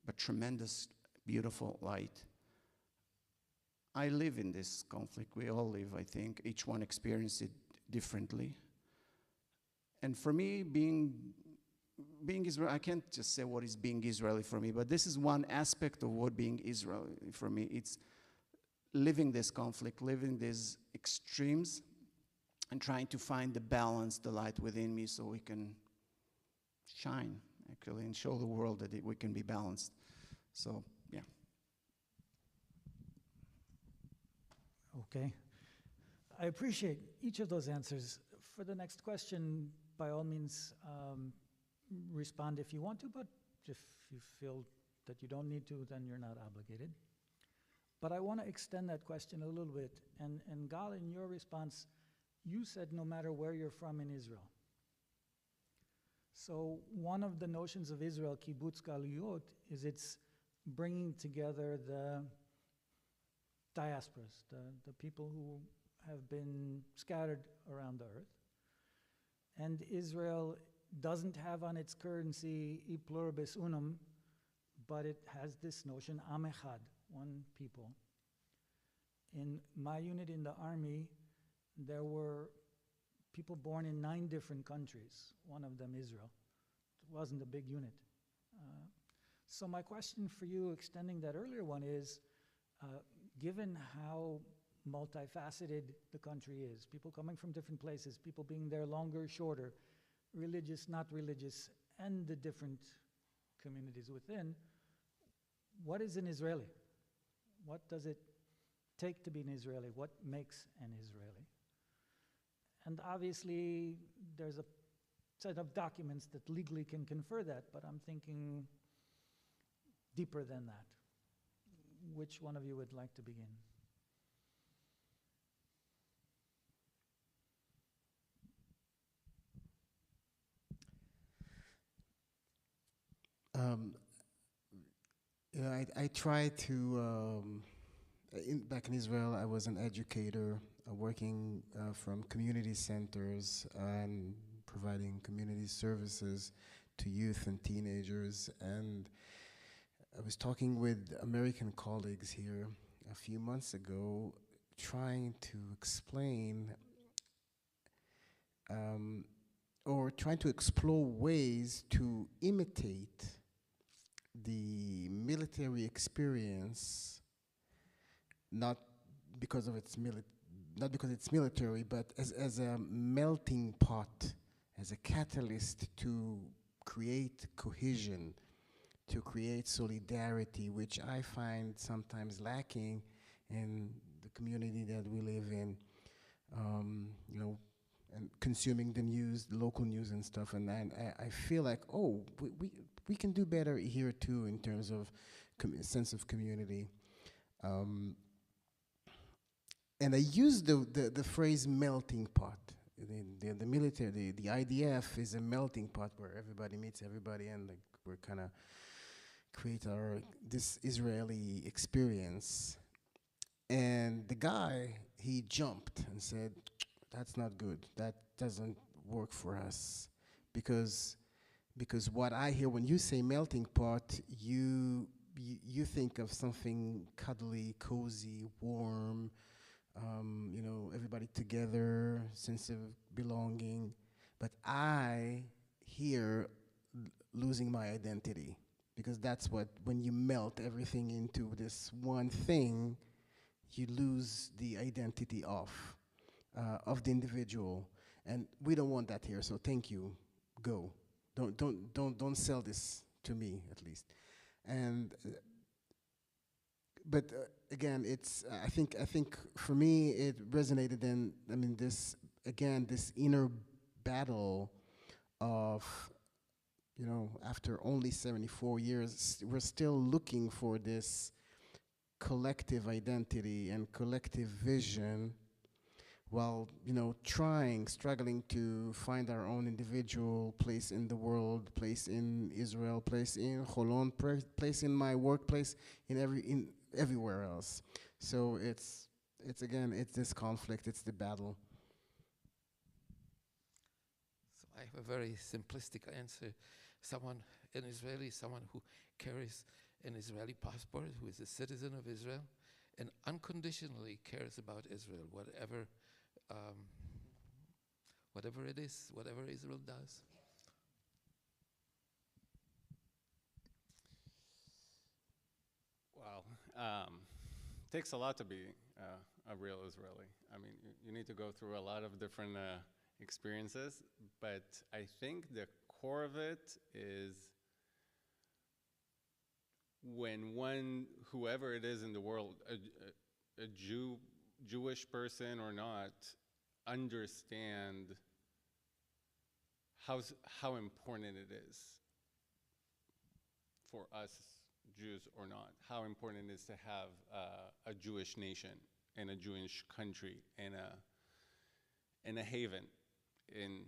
but tremendous, beautiful light. I live in this conflict. We all live, I think. Each one experiences it differently. And for me, being Israeli, I can't just say what is being Israeli for me, but this is one aspect of what being Israeli for me. It's living this conflict, living these extremes, and trying to find the balance, the light within me so we can shine, actually, and show the world that we can be balanced. So, yeah. Okay. I appreciate each of those answers. For the next question, by all means, respond if you want to, but if you feel that you don't need to, then you're not obligated. But I want to extend that question a little bit. And Gal, in your response, you said no matter where you're from in Israel. So one of the notions of Israel, kibbutz galuyot, is it's bringing together the diasporas, the people who have been scattered around the earth. And Israel doesn't have on its currency e pluribus unum, but it has this notion, am echad, one people. In my unit in the army, there were people born in 9 different countries, one of them Israel. It wasn't a big unit. So my question for you, extending that earlier one, is, given how multifaceted the country is, people coming from different places, people being there longer, shorter, religious, not religious, and the different communities within, what is an Israeli? What does it take to be an Israeli? What makes an Israeli? And obviously, there's a set of documents that legally can confer that, but I'm thinking deeper than that. Which one of you would like to begin? I try to, back in Israel, I was an educator working from community centers and providing community services to youth and teenagers. And I was talking with American colleagues here a few months ago, trying to explain or trying to explore ways to imitate the military experience, not because it's military, but as a melting pot, as a catalyst to create cohesion, to create solidarity, which I find sometimes lacking in the community that we live in. And consuming the news, the local news and stuff, and I feel like, oh, we can do better here too in terms of sense of community. And I use the phrase melting pot. The military, the IDF is a melting pot where everybody meets everybody, and like we're kind of create this Israeli experience. And the guy, he jumped and said, That's not good. That doesn't work for us, because what I hear when you say melting pot, you think of something cuddly, cozy, warm, everybody together, sense of belonging. But I hear losing my identity, because that's what, when you melt everything into this one thing, you lose the identity of the individual. And we don't want that here, so thank you, go. Don't sell this to me, at least. And but again, it's I think for me it resonated. And I mean, this inner battle of, after only 74 years, we're still looking for this collective identity and collective vision, while struggling to find our own individual place in the world, place in Israel, place in Holon, place in my workplace, in everywhere else. So it's this conflict, it's the battle. So I have a very simplistic answer. An Israeli, someone who carries an Israeli passport, who is a citizen of Israel, and unconditionally cares about Israel, whatever it is, whatever Israel does. Wow. Takes a lot to be a real Israeli. I mean, you need to go through a lot of different experiences, but I think the core of it is when whoever it is in the world, a Jewish person or not, understand how important it is for us Jews or not, how important it is to have a Jewish nation and a Jewish country and a haven in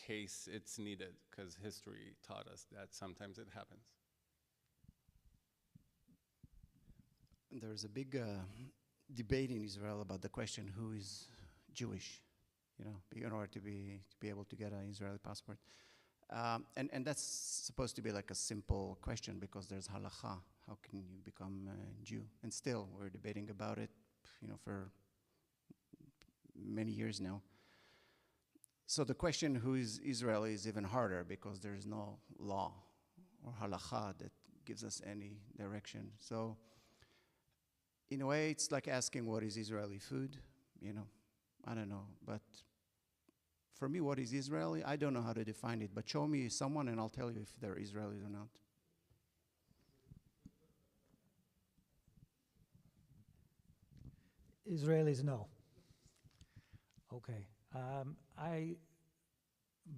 case it's needed, because history taught us that sometimes it happens. There's a big debate in Israel about the question, who is Jewish, in order to be able to get an Israeli passport. And that's supposed to be like a simple question, because there's halakha. How can you become a Jew? And still, we're debating about it, for many years now. So the question, who is Israeli, is even harder, because there's no law or halakha that gives us any direction. So in a way, it's like asking, what is Israeli food? I don't know. But for me, what is Israeli? I don't know how to define it, but show me someone and I'll tell you if they're Israelis or not. Israelis, no. Okay.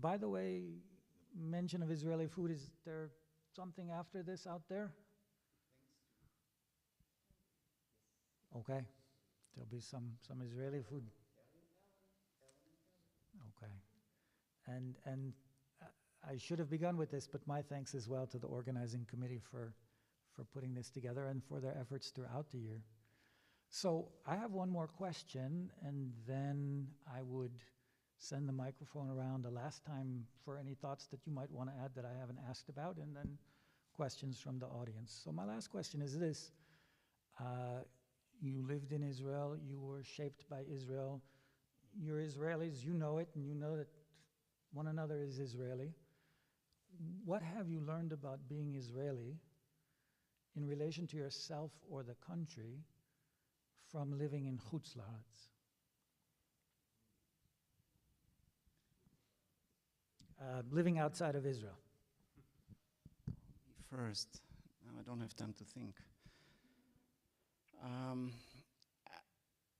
By the way, mention of Israeli food, is there something after this out there? Okay. There'll be some Israeli food. Okay. And I should have begun with this, but my thanks as well to the organizing committee for putting this together and for their efforts throughout the year. So I have one more question, and then I would send the microphone around a last time for any thoughts that you might want to add that I haven't asked about, and then questions from the audience. So my last question is this. You lived in Israel, you were shaped by Israel. You're Israelis, you know it, and you know that one another is Israeli. What have you learned about being Israeli in relation to yourself or the country from living in Chutz La'aretz? Living outside of Israel. First, I don't have time to think.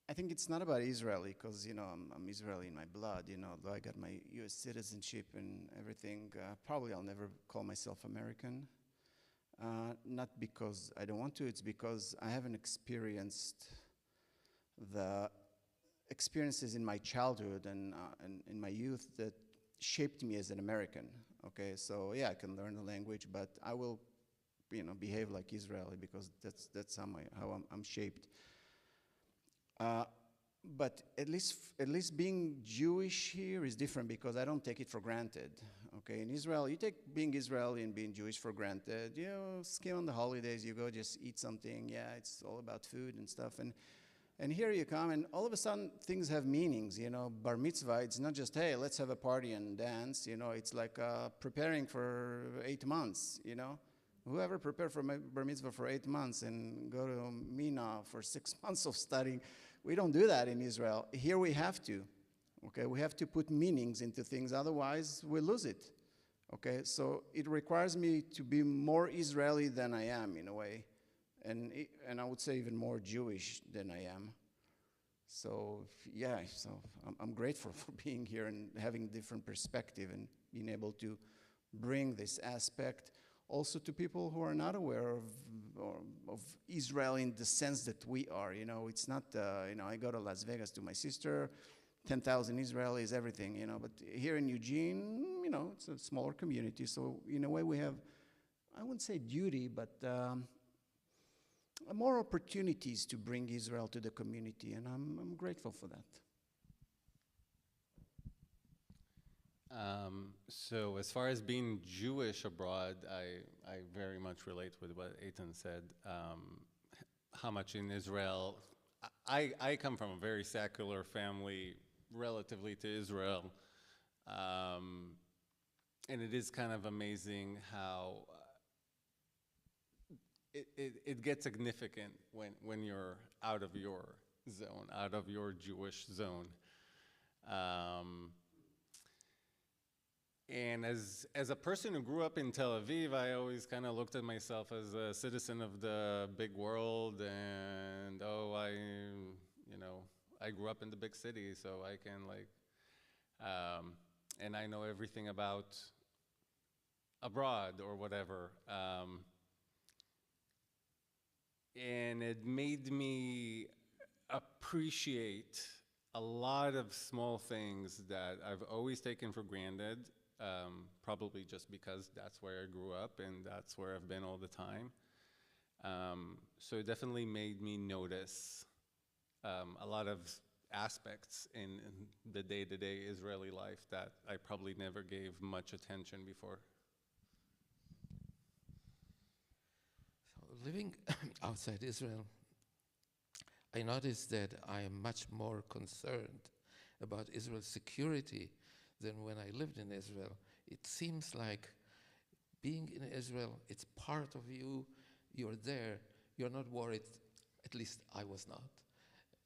I think it's not about Israeli, because I'm Israeli in my blood. Though I got my U.S. citizenship and everything. Probably I'll never call myself American. Not because I don't want to. It's because I haven't experienced the experiences in my childhood and in my youth that shaped me as an American. Okay, so yeah, I can learn the language, but I will, behave like Israeli, because that's how I'm shaped. but at least being Jewish here is different because I don't take it for granted. Okay, in Israel, you take being Israeli and being Jewish for granted. You know, skim on the holidays, you go just eat something. Yeah, it's all about food and stuff. And here you come, and all of a sudden things have meanings. You know, bar mitzvah. It's not just hey, let's have a party and dance. You know, it's like preparing for 8 months. You know, whoever prepared for bar mitzvah for 8 months and go to Mina for 6 months of studying. We don't do that in Israel. Here we have to, okay? We have to put meanings into things, otherwise we lose it, okay? So it requires me to be more Israeli than I am in a way, and I would say even more Jewish than I am. So yeah, so I'm grateful for being here and having different perspective and being able to bring this aspect also to people who are not aware of Israel in the sense that we are. You know, it's not, you know, I go to Las Vegas to my sister, 10,000 Israelis, everything, you know, but here in Eugene, you know, it's a smaller community, so in a way we have, I wouldn't say duty, but more opportunities to bring Israel to the community, and I'm grateful for that. So as far as being Jewish abroad, I very much relate with what Eitan said. How much in Israel, I come from a very secular family relatively to Israel. And it is kind of amazing how it gets significant when you're out of your zone, out of your Jewish zone. And as a person who grew up in Tel Aviv, I always kind of looked at myself as a citizen of the big world, and I grew up in the big city, so I can and I know everything about abroad or whatever. And it made me appreciate a lot of small things that I've always taken for granted. Probably just because that's where I grew up and that's where I've been all the time. So it definitely made me notice a lot of aspects in the day-to-day Israeli life that I probably never gave much attention before. So living outside Israel, I noticed that I am much more concerned about Israel's security than when I lived in Israel. It seems like being in Israel, it's part of you, you're there, you're not worried, at least I was not.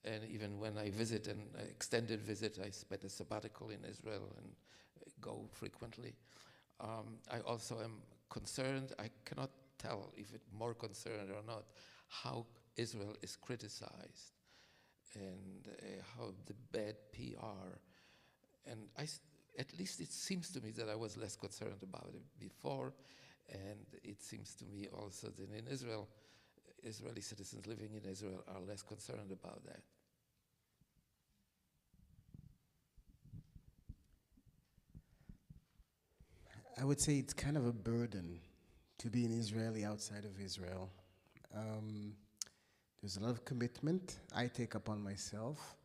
And even when I visit, an extended visit, I spent a sabbatical in Israel and go frequently. I also am concerned, I cannot tell if it's more concerned or not, how Israel is criticized and how the bad PR. And at least it seems to me that I was less concerned about it before, and it seems to me also that in Israel, Israeli citizens living in Israel are less concerned about that. I would say it's kind of a burden to be an Israeli outside of Israel. There's a lot of commitment I take upon myself.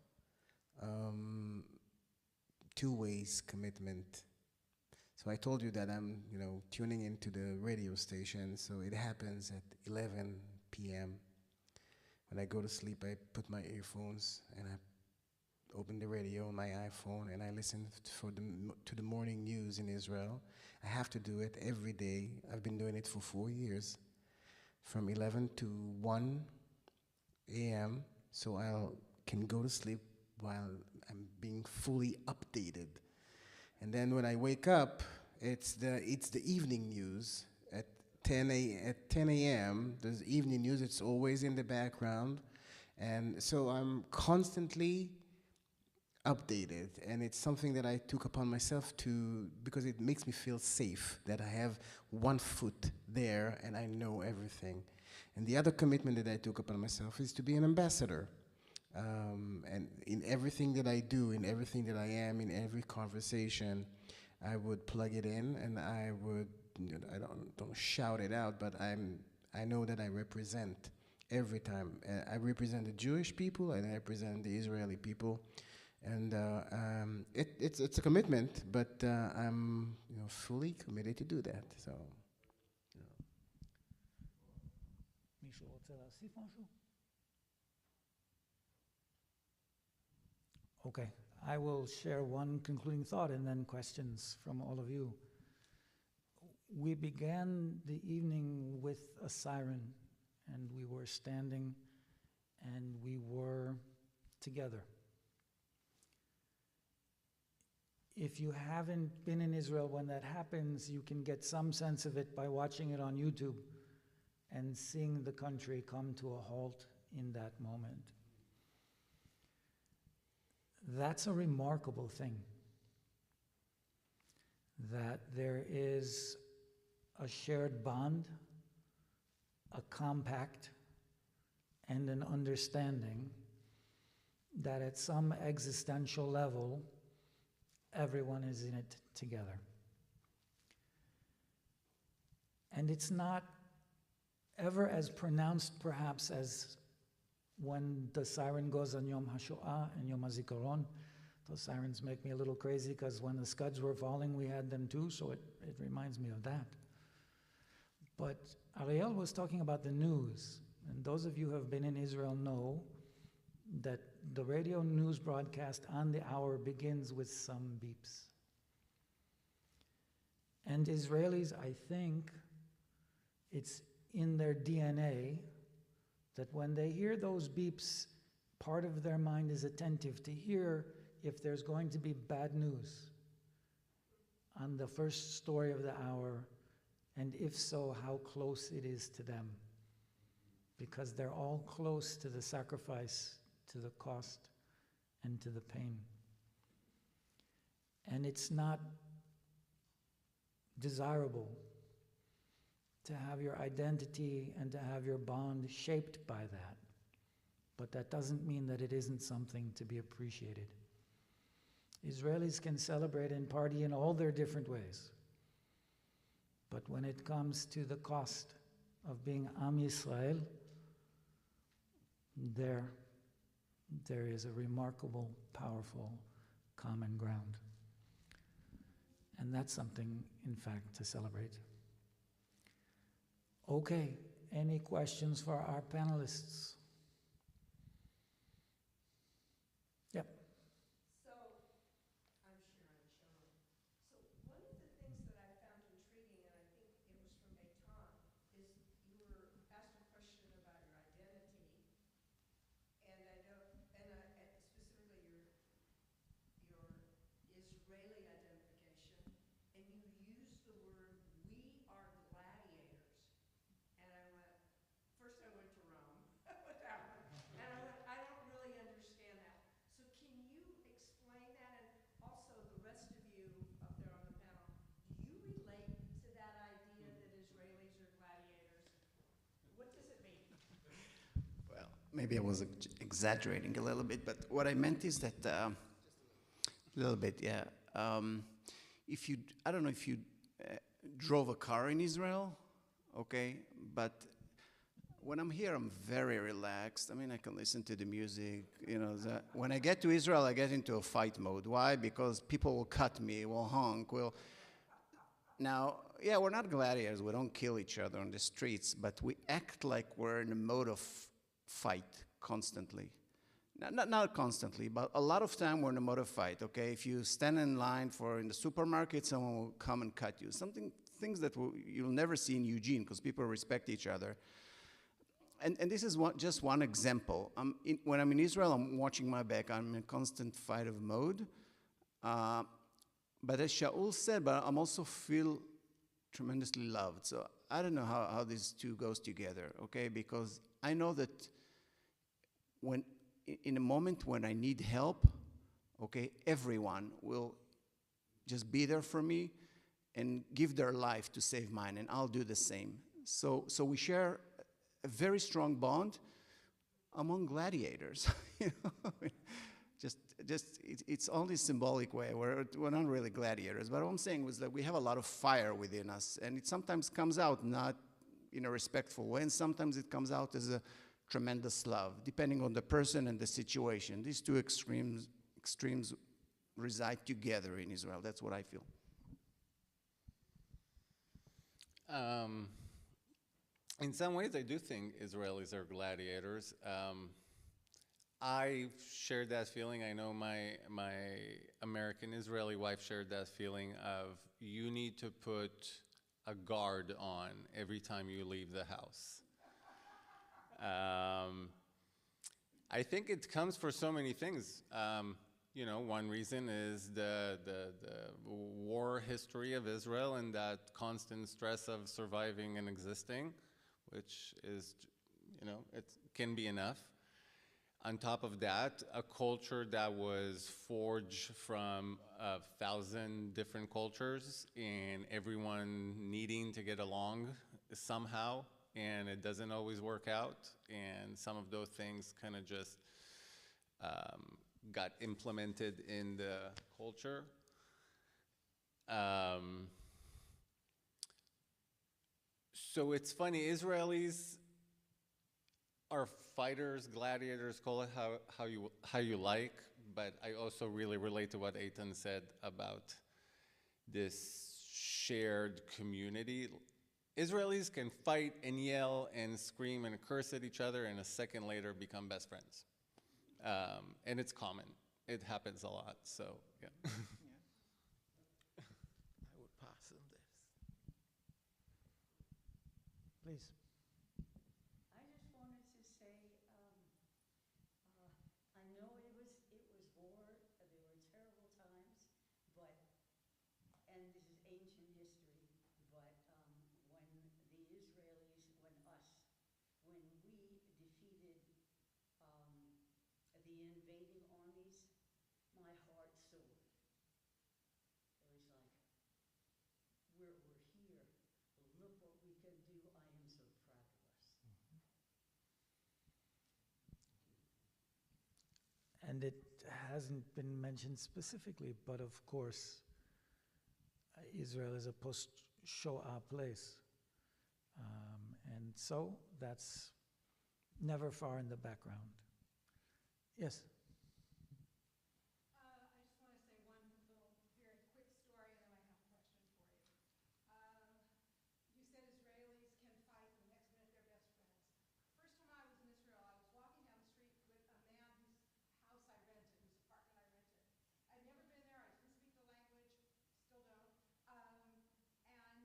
2 ways commitment. So I told you that I'm, tuning into the radio station, so it happens at 11 p.m. When I go to sleep, I put my earphones and I open the radio on my iPhone and I listen to the morning news in Israel. I have to do it every day. I've been doing it for 4 years, from 11 to 1 a.m., so I can go to sleep while I'm being fully updated. And then when I wake up, it's the evening news at 10 a.m. There's evening news. It's always in the background, and so I'm constantly updated. And it's something that I took upon myself because it makes me feel safe that I have one foot there and I know everything. And the other commitment that I took upon myself is to be an ambassador. And in everything that I do, in everything that I am, in every conversation, I would plug it in, and I would, I don't shout it out, but I know that I represent every time. I represent the Jewish people and I represent the Israeli people. And it's a commitment, but I'm fully committed to do that. So, מישהו רוצה להוסיף משהו? Okay, I will share one concluding thought and then questions from all of you. We began the evening with a siren, and we were standing and we were together. If you haven't been in Israel when that happens, you can get some sense of it by watching it on YouTube and seeing the country come to a halt in that moment. That's a remarkable thing, that there is a shared bond, a compact, and an understanding that at some existential level, everyone is in it together. And it's not ever as pronounced, perhaps, as when the siren goes on Yom HaShoah and Yom HaZikaron. Those sirens make me a little crazy because when the Scuds were falling, we had them too, so it reminds me of that. But Ariel was talking about the news, and those of you who have been in Israel know that the radio news broadcast on the hour begins with some beeps. And Israelis, I think, it's in their DNA that when they hear those beeps, part of their mind is attentive to hear if there's going to be bad news on the first story of the hour, and if so, how close it is to them. Because they're all close to the sacrifice, to the cost, and to the pain. And it's not desirable to have your identity and to have your bond shaped by that. But that doesn't mean that it isn't something to be appreciated. Israelis can celebrate and party in all their different ways. But when it comes to the cost of being Am Yisrael, there is a remarkable, powerful common ground. And that's something, in fact, to celebrate. Okay, any questions for our panelists? Yep. So, I'm Sharon. So one of the things that I found intriguing, and I think it was from Eitan, is you were asked a question about your identity, and I know, and specifically your Israeli identification, and you used the word, "we are gladiators." And I went, first I went to Rome with that one, and I went, I don't really understand that. So can you explain that? And also the rest of you up there on the panel, do you relate to that idea that Israelis are gladiators? What does it mean? Well, maybe I was exaggerating a little bit, but what I meant is that, a little bit, yeah. I don't know if you drove a car in Israel, okay, but when I'm here, I'm very relaxed. I mean, I can listen to the music, when I get to Israel, I get into a fight mode. Why? Because people will cut me, will honk, Now, yeah, we're not gladiators. We don't kill each other on the streets, but we act like we're in a mode of fight constantly. Not constantly, but a lot of time we're in a mode of fight, okay? If you stand in line in the supermarket, someone will come and cut you. Things that you'll never see in Eugene because people respect each other. And this is just one example. When I'm in Israel, I'm watching my back. I'm in constant fight of mode. But as Shaul said, but I'm also feel tremendously loved. So I don't know how these two goes together, okay? Because I know that in a moment when I need help, okay, everyone will just be there for me and give their life to save mine, and I'll do the same. So we share a very strong bond among gladiators. It's only symbolic way. We're not really gladiators, but what I'm saying was that we have a lot of fire within us, and it sometimes comes out not in a respectful way, and sometimes it comes out as a tremendous love, depending on the person and the situation. These two extremes reside together in Israel. That's what I feel. In some ways, I do think Israelis are gladiators. I shared that feeling. I know my American Israeli wife shared that feeling of you need to put a guard on every time you leave the house. I think it comes for so many things. You know, one reason is the war history of Israel and that constant stress of surviving and existing, which is, you know, it can be enough. On top of that, a culture that was forged from 1,000 different cultures and everyone needing to get along somehow, and it doesn't always work out, and some of those things kind of just got implemented in the culture. So it's funny, Israelis are fighters, gladiators, call it how you like, but I also really relate to what Eitan said about this shared community. Israelis can fight and yell and scream and curse at each other and a second later become best friends. And it's common. It happens a lot, so yeah. I would pass on this. Please. I just wanted to say, I know it was war, there were terrible times, but, and this is ancient history, but when the Israelis, when we defeated the invading armies, my heart soared. It was like, we're here. Look what we can do. I am so proud of us. And it hasn't been mentioned specifically, but of course, Israel is a post-Shoah place. And so that's never far in the background. Yes? I just want to say one little very quick story, and then I have a question for you. You said Israelis can fight, and the next minute they're best friends. First time I was in Israel, I was walking down the street with a man whose house I rented, whose apartment I rented. I'd never been there, I didn't speak the language, still don't. And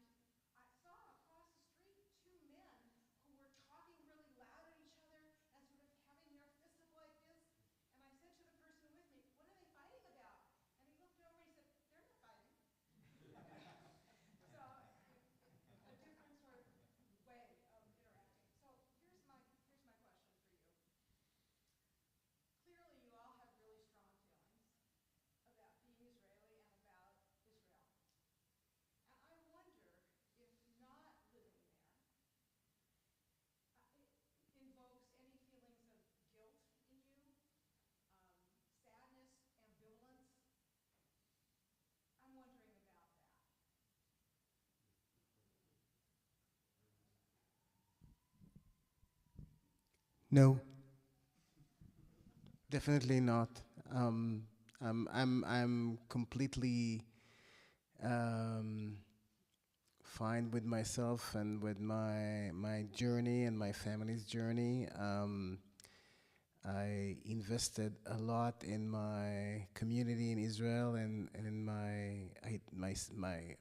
I saw across the street two men who were talking really loud at each other and sort of having their fists up like this. And I said to the person with me, "What are they fighting about?" And he looked over and he said, "They're not fighting." So, a different sort of way of interacting. So here's my question for you. Clearly you all have really strong feelings about being Israeli and about Israel. And I wonder if not living there invokes any feelings of guilt in you, sadness, ambivalence. I'm wondering about that. No, definitely not. I'm completely fine with myself and with my journey and my family's journey. I invested a lot in my community in Israel and in my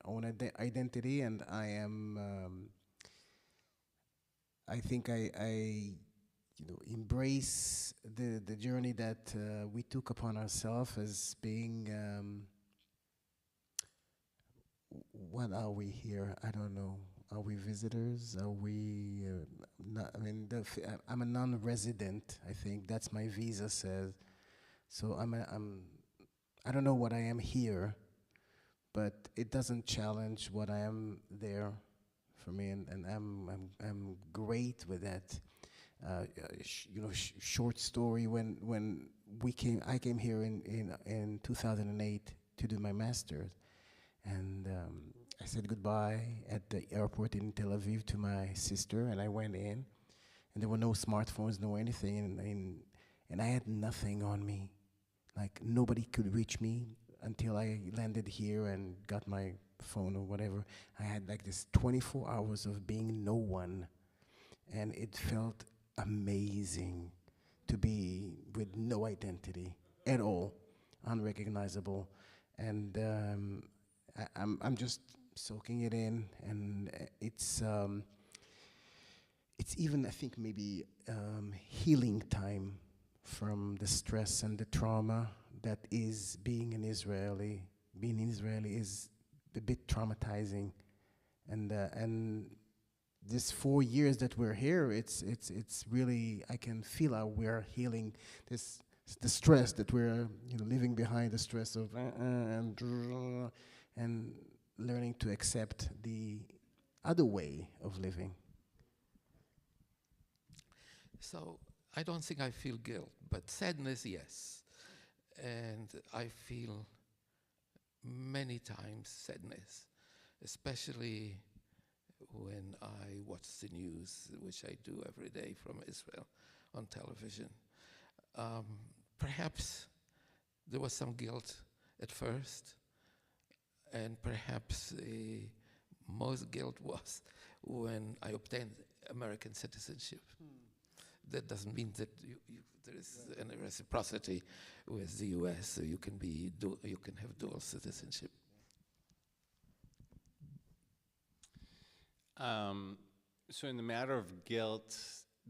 own identity, and I am. I think I embrace the journey that we took upon ourselves as being. What are we here? I don't know. Are we visitors? Are we not? I mean, I'm a non-resident. I think that's my visa says. So I don't know what I am here, but it doesn't challenge what I am there for me, and I'm great with that. Short story. When I came here in 2008 to do my master's. And I said goodbye at the airport in Tel Aviv to my sister, and I went in. and there were no smartphones, no anything, and I had nothing on me. Like nobody could reach me until I landed here and got my phone or whatever. I had like this 24 hours of being no one, and it felt amazing to be with no identity at all, unrecognizable, and I'm just soaking it in, and it's even, I think, maybe healing time from the stress and the trauma that is being an Israeli. Being an Israeli is a bit traumatizing, and this 4 years that we're here, it's really, I can feel how we're healing this, the stress that we're leaving behind, the stress of and learning to accept the other way of living. So I don't think I feel guilt, but sadness, yes. And I feel many times sadness, especially when I watch the news, which I do every day from Israel on television. Perhaps there was some guilt at first, and perhaps most guilt was when I obtained American citizenship. That doesn't mean that there is any reciprocity with the U.S., so you can have dual citizenship. So in the matter of guilt,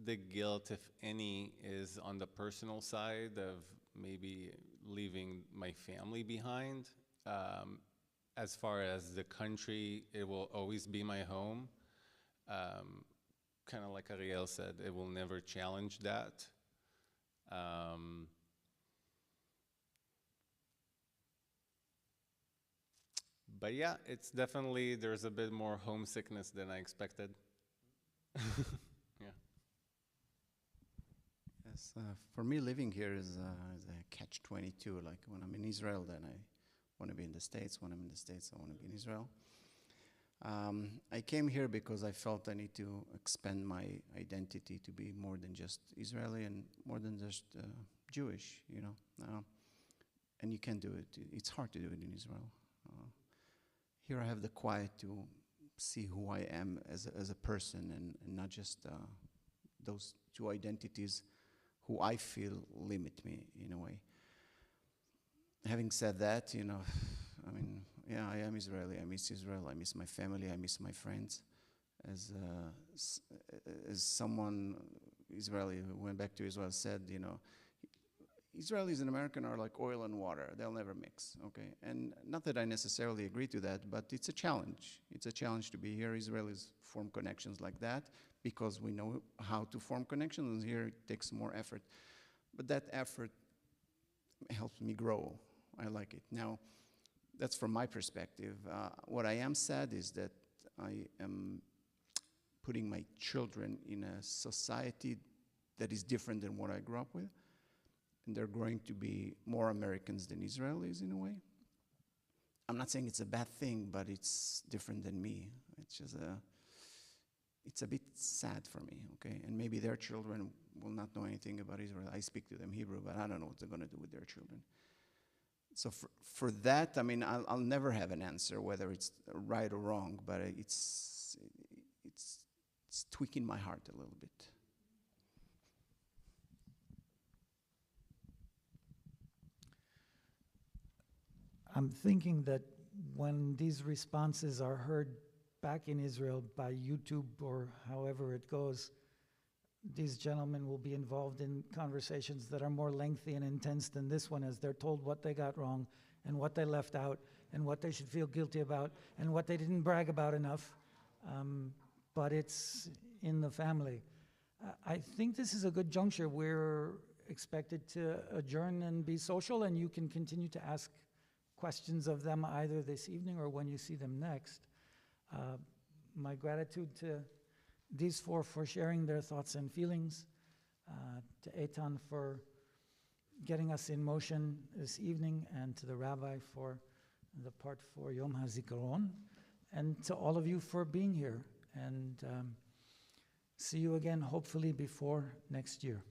the guilt, if any, is on the personal side of maybe leaving my family behind. As far as the country, it will always be my home. Kind of like Ariel said, it will never challenge that. But yeah, it's definitely, there's a bit more homesickness than I expected. Yeah. Yes, for me, living here is a catch-22. Like when I'm in Israel, then I want to be in the States. When I'm in the States, I want to be in Israel. I came here because I felt I need to expand my identity to be more than just Israeli and more than just Jewish, and you can't do it. It's hard to do it in Israel. Here I have the quiet to see who I am as a person, and not just those two identities who I feel limit me in a way. Having said that, yeah, I am Israeli. I miss Israel. I miss my family. I miss my friends. As someone Israeli who went back to Israel said, Israelis and Americans are like oil and water. They'll never mix, okay? And not that I necessarily agree to that, but it's a challenge. It's a challenge to be here. Israelis form connections like that because we know how to form connections, and here it takes more effort. But that effort helps me grow. I like it. Now, that's from my perspective. What I am sad is that I am putting my children in a society that is different than what I grew up with. And they're growing to be more Americans than Israelis in a way. I'm not saying it's a bad thing, but it's different than me. It's just it's a bit sad for me, okay? And maybe their children will not know anything about Israel. I speak to them Hebrew, but I don't know what they're going to do with their children. So for that, I'll never have an answer whether it's right or wrong, but it's tweaking my heart a little bit. I'm thinking that when these responses are heard back in Israel by YouTube or however it goes, these gentlemen will be involved in conversations that are more lengthy and intense than this one, as they're told what they got wrong and what they left out and what they should feel guilty about and what they didn't brag about enough. But it's in the family. I think this is a good juncture. We're expected to adjourn and be social, and you can continue to ask questions of them either this evening or when you see them next. My gratitude to these four for sharing their thoughts and feelings, to Eitan for getting us in motion this evening, and to the rabbi for the part for Yom HaZikaron, and to all of you for being here. And See you again, hopefully before next year.